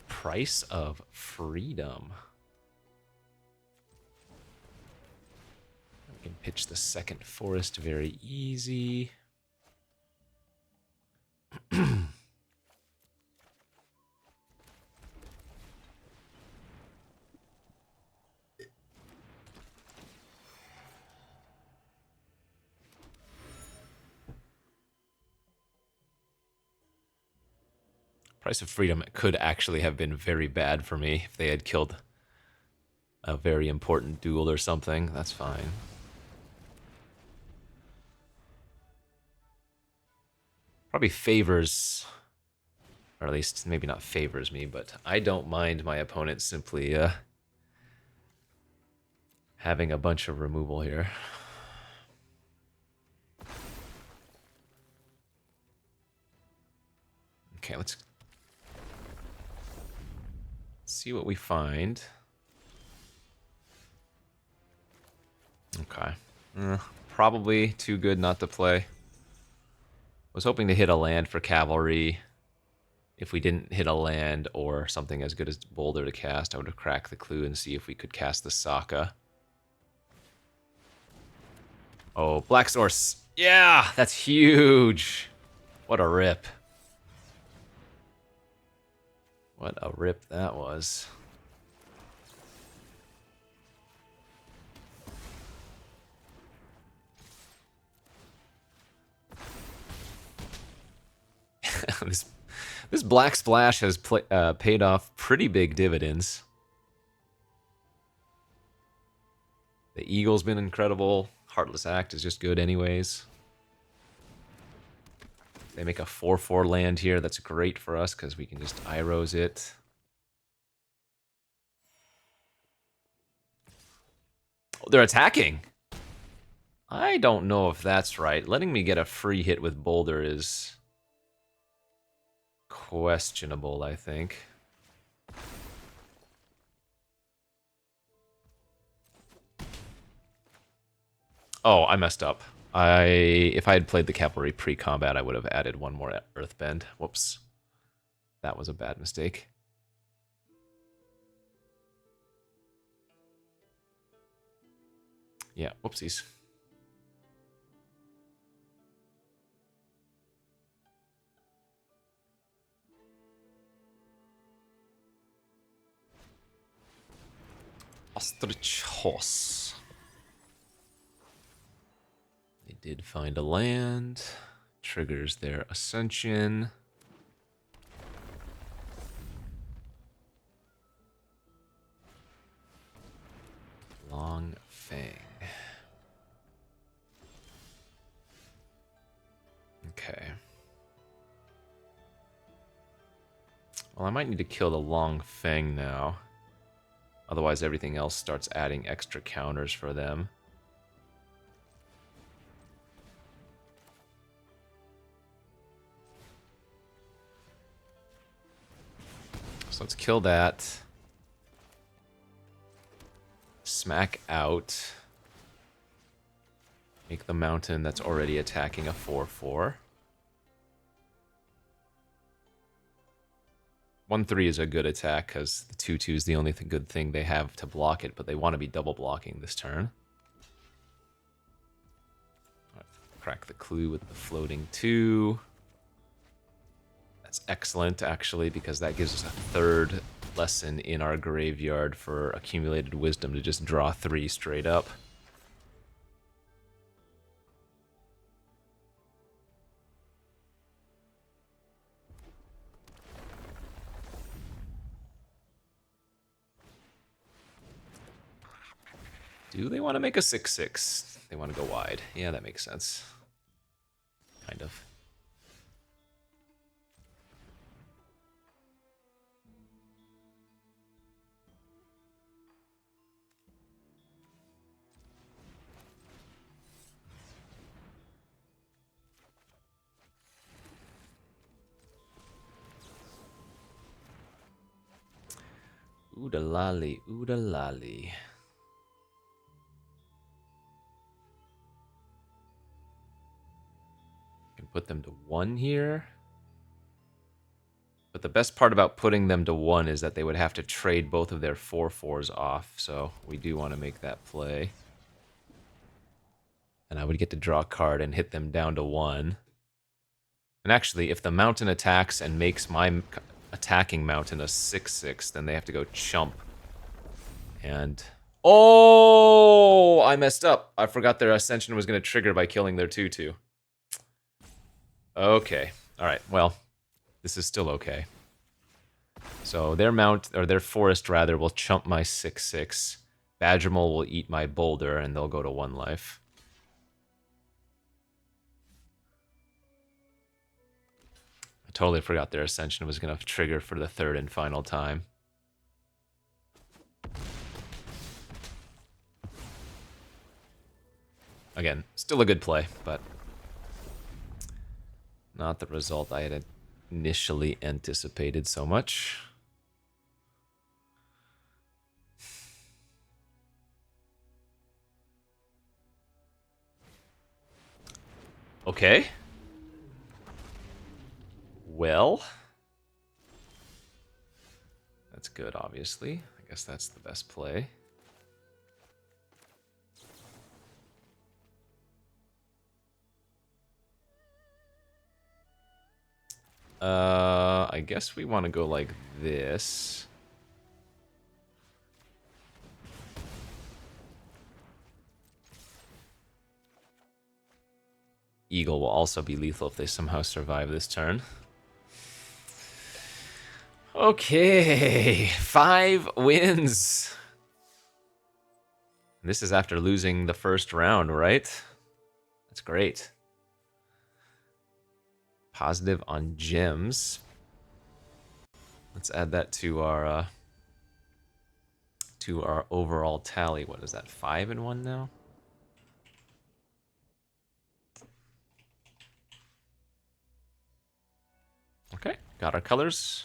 Price of freedom. We can pitch the second forest very easy. Price of freedom could actually have been very bad for me if they had killed a very important duel or something. That's fine. Probably favors, or at least maybe not favors me, but I don't mind my opponent simply having a bunch of removal here. Okay, let's see what we find. Okay. Probably too good not to play. Was hoping to hit a land for cavalry. If we didn't hit a land or something as good as Boulder to cast, I would have cracked the clue and see if we could cast the Sokka. Oh, Black Source. Yeah, that's huge. What a rip. What a rip that was. This Black Splash has paid off pretty big dividends. The Eagle's been incredible. Heartless Act is just good anyways. They make a 4/4 land here. That's great for us because we can just Iros it. Oh, they're attacking. I don't know if that's right. Letting me get a free hit with Boulder is questionable, I think. Oh, I messed up. If I had played the cavalry pre-combat, I would have added one more Earthbend. Whoops. That was a bad mistake. Yeah, whoopsies. Ostrich Horse. They did find a land. Triggers their Ascension. Long Fang. Okay. Well, I might need to kill the Long Fang now. Otherwise, everything else starts adding extra counters for them. So let's kill that. Smack out. Make the mountain that's already attacking a 4/4. 1/3 is a good attack because the 2/2 is the only good thing they have to block it, but they want to be double blocking this turn. Right, crack the clue with the floating 2. That's excellent, actually, because that gives us a third lesson in our graveyard for accumulated wisdom to just draw 3 straight up. Do they want to make a 6/6? They want to go wide. Yeah, that makes sense. Kind of. Oodalali, oodalali. Can put them to 1 here. But the best part about putting them to 1 is that they would have to trade both of their 4/4s off, so we do want to make that play. And I would get to draw a card and hit them down to 1. And actually, if the mountain attacks and makes my attacking mountain a 6/6, then they have to go chump. And... oh! I messed up. I forgot their Ascension was going to trigger by killing their 2/2. Okay. Alright, well... this is still okay. So their their forest rather will chump my 6/6. Badgermole will eat my boulder and they'll go to 1 life. I totally forgot their Ascension was going to trigger for the 3rd and final time. Again, still a good play, but not the result I had initially anticipated so much. Okay. Well. That's good, obviously. I guess that's the best play. I guess we want to go like this. Eagle will also be lethal if they somehow survive this turn. Okay, 5 wins. This is after losing the first round, right? That's great. Positive on gems. Let's add that to our overall tally. What is that? 5 and 1 now? Okay, got our colors.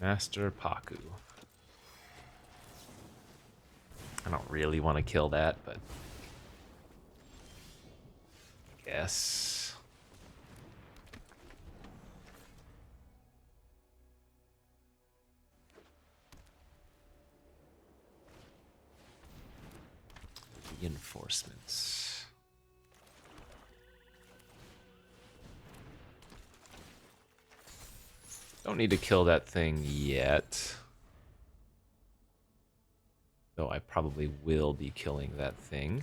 Master Paku. I don't really want to kill that, but I guess. Reinforcements. Don't need to kill that thing yet. Though I probably will be killing that thing.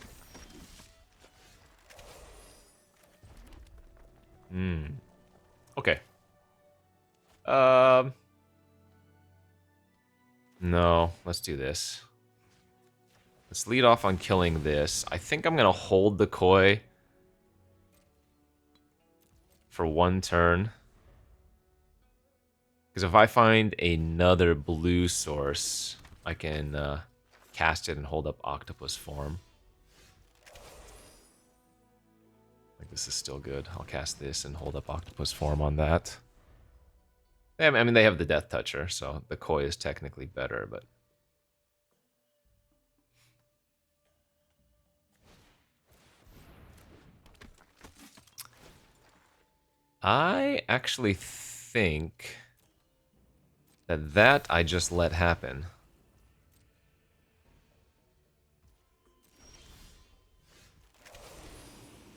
Okay. No, let's do this. Let's lead off on killing this. I think I'm gonna hold the koi for 1 turn. Because if I find another blue source, I can cast it and hold up octopus form. Like, this is still good. I'll cast this and hold up octopus form on that. I mean, they have the Death Toucher, so the koi is technically better, but... I actually think that I just let happen.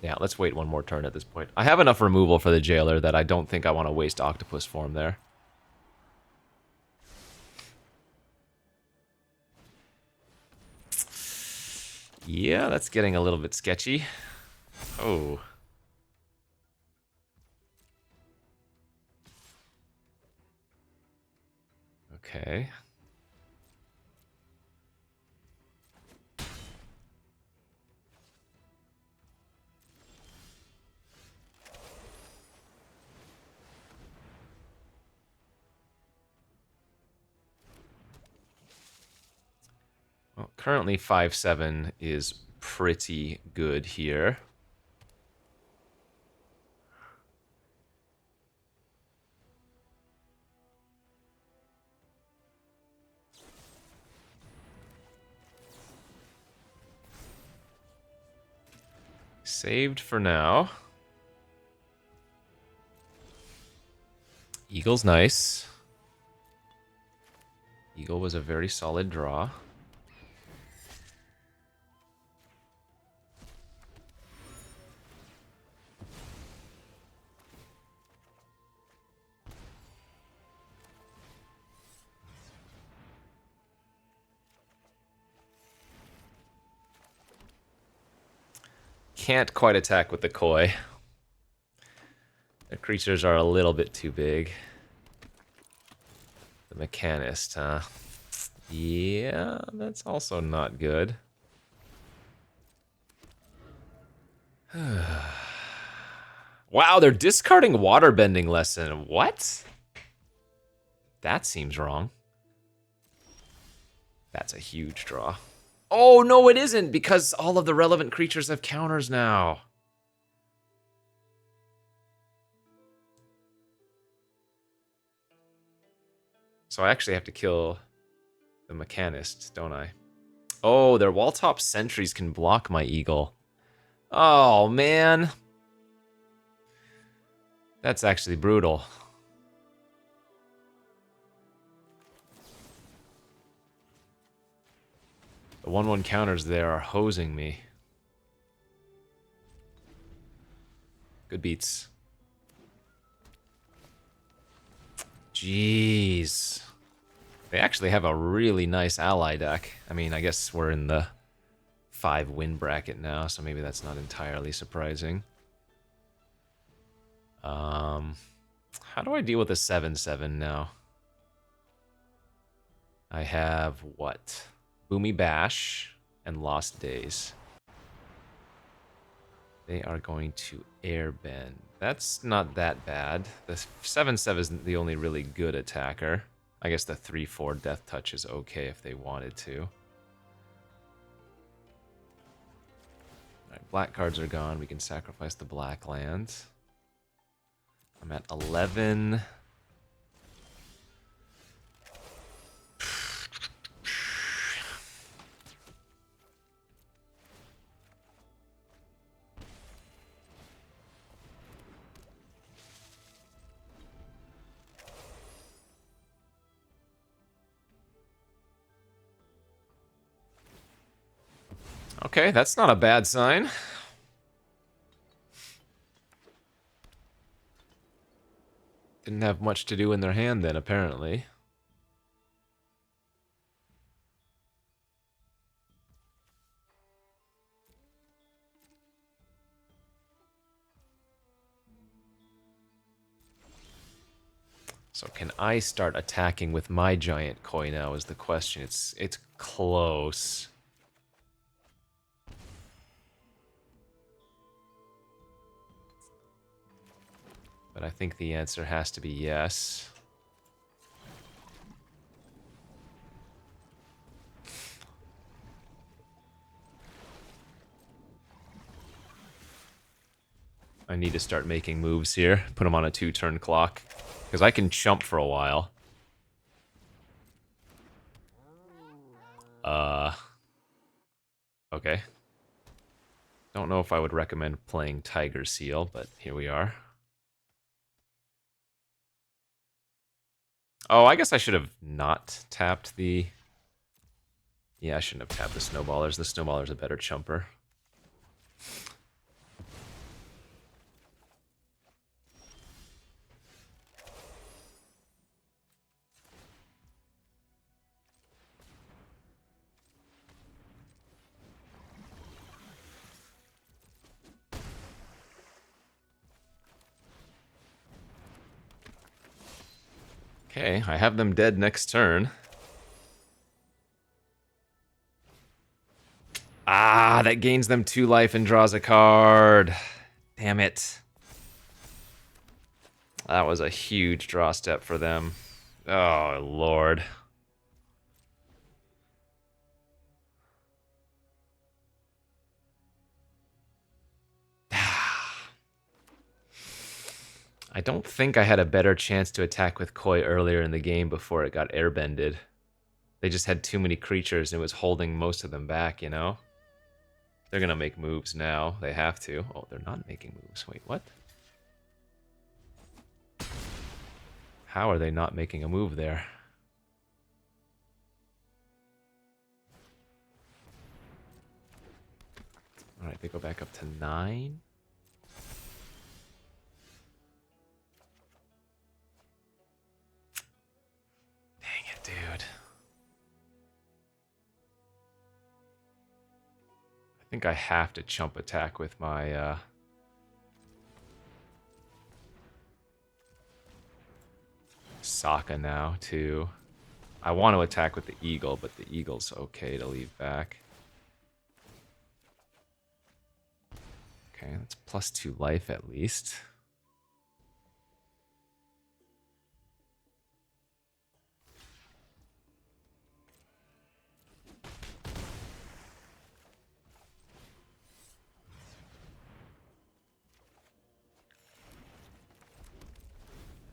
Yeah, let's wait 1 more turn at this point. I have enough removal for the jailer that I don't think I want to waste octopus form there. Yeah, that's getting a little bit sketchy. Oh. Okay. Well, currently 5-7 is pretty good here. Saved for now. Eagle's nice. Eagle was a very solid draw. Can't quite attack with the koi. The creatures are a little bit too big. The mechanist, huh? Yeah, that's also not good. Wow, they're discarding waterbending lesson. What? That seems wrong. That's a huge draw. Oh, no, it isn't, because all of the relevant creatures have counters now. So I actually have to kill the mechanist, don't I? Oh, their wall-top sentries can block my eagle. Oh, man. That's actually brutal. The 1/1 counters there are hosing me. Good beats. Jeez. They actually have a really nice ally deck. I mean, I guess we're in the 5-win bracket now, so maybe that's not entirely surprising. How do I deal with a 7/7 now? I have what? Boomy Bash and Lost Days. They are going to Airbend. That's not that bad. The 7/7 isn't the only really good attacker. I guess the 3/4 Death Touch is okay if they wanted to. Alright, black cards are gone. We can sacrifice the black lands. I'm at 11. Okay, that's not a bad sign. Didn't have much to do in their hand then, apparently. So can I start attacking with my giant koi now is the question. It's close. But I think the answer has to be yes. I need to start making moves here. Put them on a 2-turn clock. Because I can chump for a while. Okay. Don't know if I would recommend playing Tiger Seal, but here we are. Oh, I guess I should have not tapped the... Yeah, I shouldn't have tapped the Snowballers. The Snowballer's a better chumper. Okay, I have them dead next turn. Ah, that gains them 2 life and draws a card. Damn it. That was a huge draw step for them. Oh, Lord. I don't think I had a better chance to attack with Koi earlier in the game before it got airbended. They just had too many creatures and it was holding most of them back, you know? They're gonna make moves now. They have to. Oh, they're not making moves. Wait, what? How are they not making a move there? Alright, they go back up to 9. Dang it, dude. I think I have to chump attack with my, Sokka now, too. I want to attack with the eagle, but the eagle's okay to leave back. Okay, that's +2 life at least.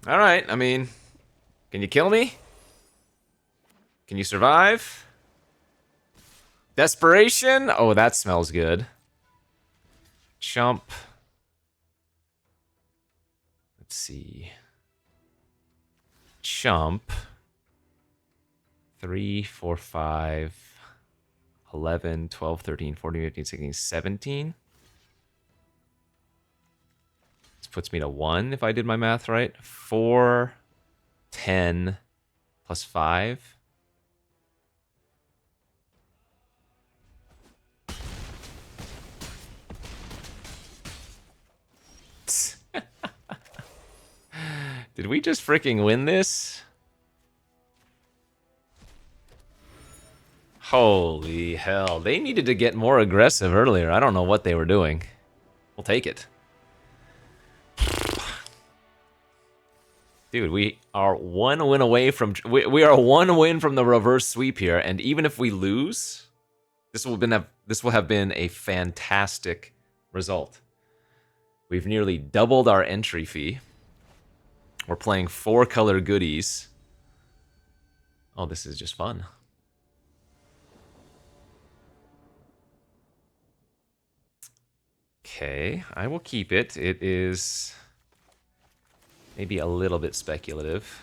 Alright, I mean, can you kill me? Can you survive? Desperation? Oh, that smells good. Chump. Let's see. Chump. 3, 4, 5, 11, 12, 13, 14, 15, 16, 17. This puts me to 1 if I did my math right. 4, 10, plus 5. Did we just freaking win this? Holy hell. They needed to get more aggressive earlier. I don't know what they were doing. We'll take it. Dude, we are 1 win away from... We are 1 win from the reverse sweep here, and even if we lose, this will have been a fantastic result. We've nearly doubled our entry fee. We're playing 4-color goodies. Oh, this is just fun. Okay, I will keep it. It is maybe a little bit speculative.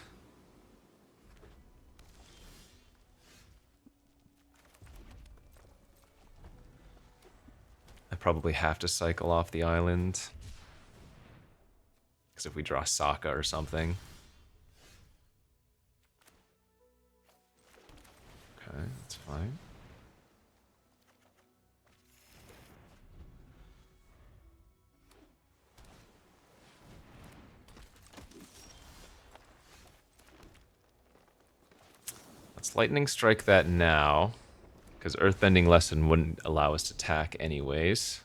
I probably have to cycle off the island. Because if we draw Sokka or something. Okay, that's fine. Let's lightning strike that now. Because Earthbending Lesson wouldn't allow us to attack anyways.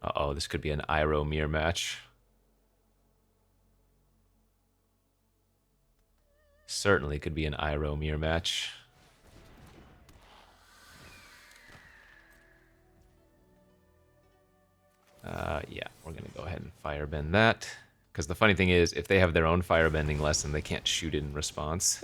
Uh-oh, this could be an Iroh mirror match. Certainly could be an Iroh mirror match. Yeah, we're gonna go ahead and firebend that. Because the funny thing is, if they have their own firebending lesson, they can't shoot it in response.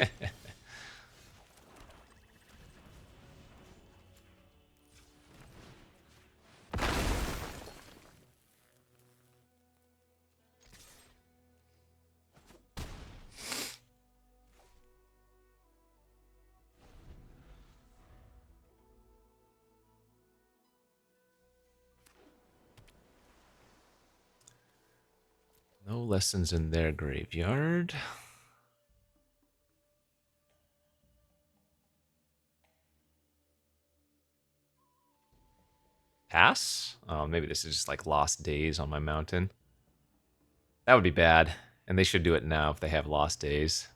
No lessons in their graveyard. Pass? Oh, maybe this is just like lost days on my mountain. That would be bad. And they should do it now if they have lost days.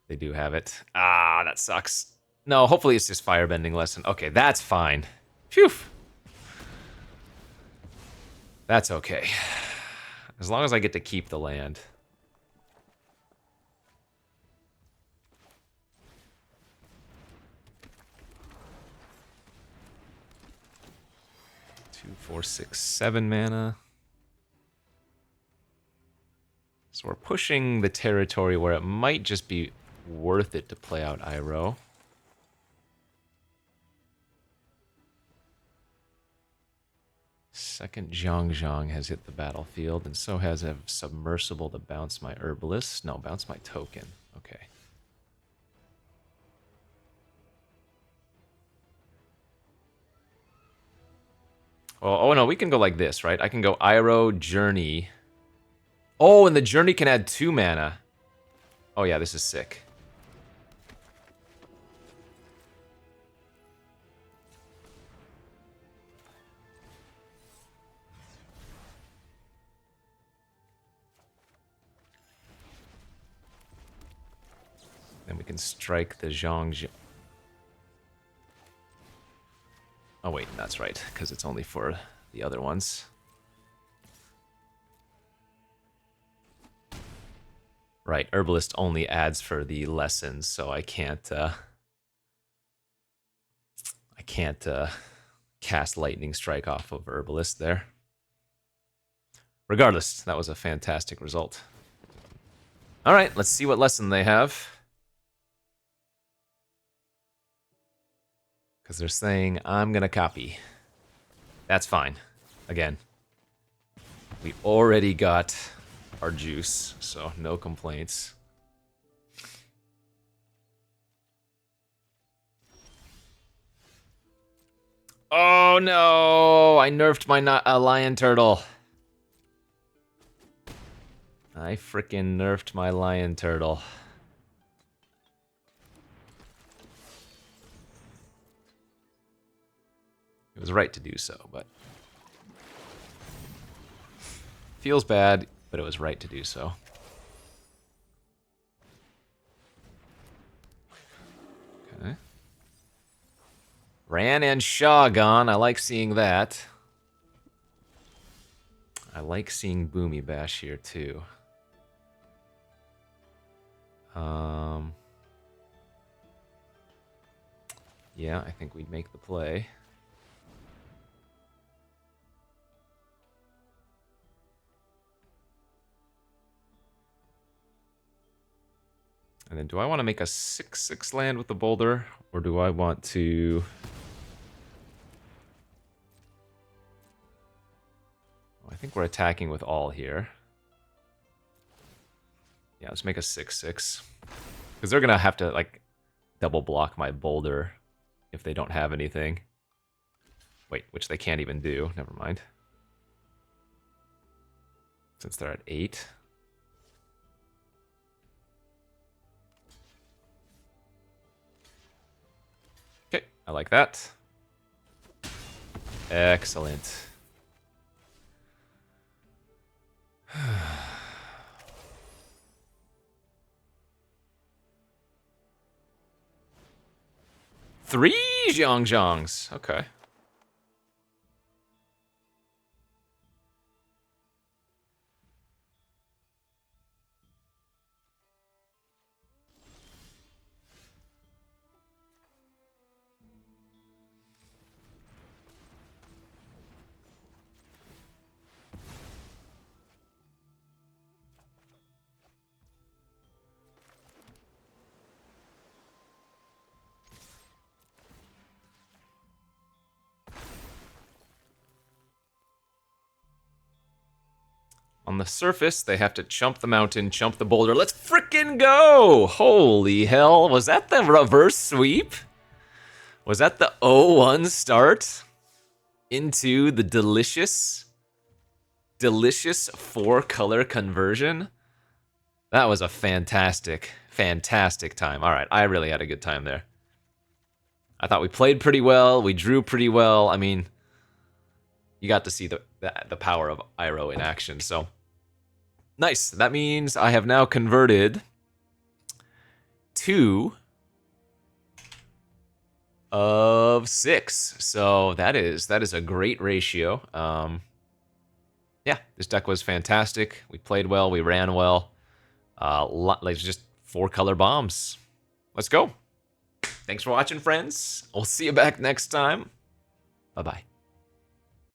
They do have it. Ah, that sucks. No, hopefully it's just firebending lesson. Okay, that's fine. Phew. That's okay. As long as I get to keep the land. 2, 4, 6, 7 mana. So we're pushing the territory where it might just be worth it to play out Iroh. Second Zhang has hit the battlefield, and so has a submersible to bounce my Herbalist. No, bounce my token. Okay. Oh no, we can go like this, right? I can go Iroh, Journey. Oh, and the Journey can add 2 mana. Oh yeah, this is sick. Then we can strike the Zhang. Oh wait, that's right, because it's only for the other ones. Right, Herbalist only adds for the lessons, so I can't cast Lightning Strike off of Herbalist there. Regardless, that was a fantastic result. All right, let's see what lesson they have. Because they're saying, I'm going to copy. That's fine. Again, we already got our juice, so no complaints. Oh no! I nerfed my lion turtle. I frickin' nerfed my lion turtle. It was right to do so, but feels bad, but it was right to do so. Okay. Ran and Shaw gone. I like seeing that. I like seeing Boomy Bash here too. Yeah, I think we'd make the play. And then do I want to make a 6/6 land with the boulder, or do I want to... I think we're attacking with all here. Yeah, let's make a 6/6. Because they're going to have to, like, double block my boulder if they don't have anything. Wait, which they can't even do. Never mind. Since they're at 8. Okay, I like that. Excellent. Three Zhangzhangs. Okay. On the surface, they have to chump the mountain, chump the boulder. Let's frickin' go! Holy hell, was that the reverse sweep? Was that the 0-1 start into the delicious 4-color conversion? That was a fantastic, fantastic time. All right, I really had a good time there. I thought we played pretty well, we drew pretty well. I mean, you got to see the power of Iroh in action, so... Nice. That means I have now converted 2 of 6. So that is a great ratio. Yeah, this deck was fantastic. We played well. We ran well. Like just 4-color bombs. Let's go. Thanks for watching, friends. We'll see you back next time. Bye-bye.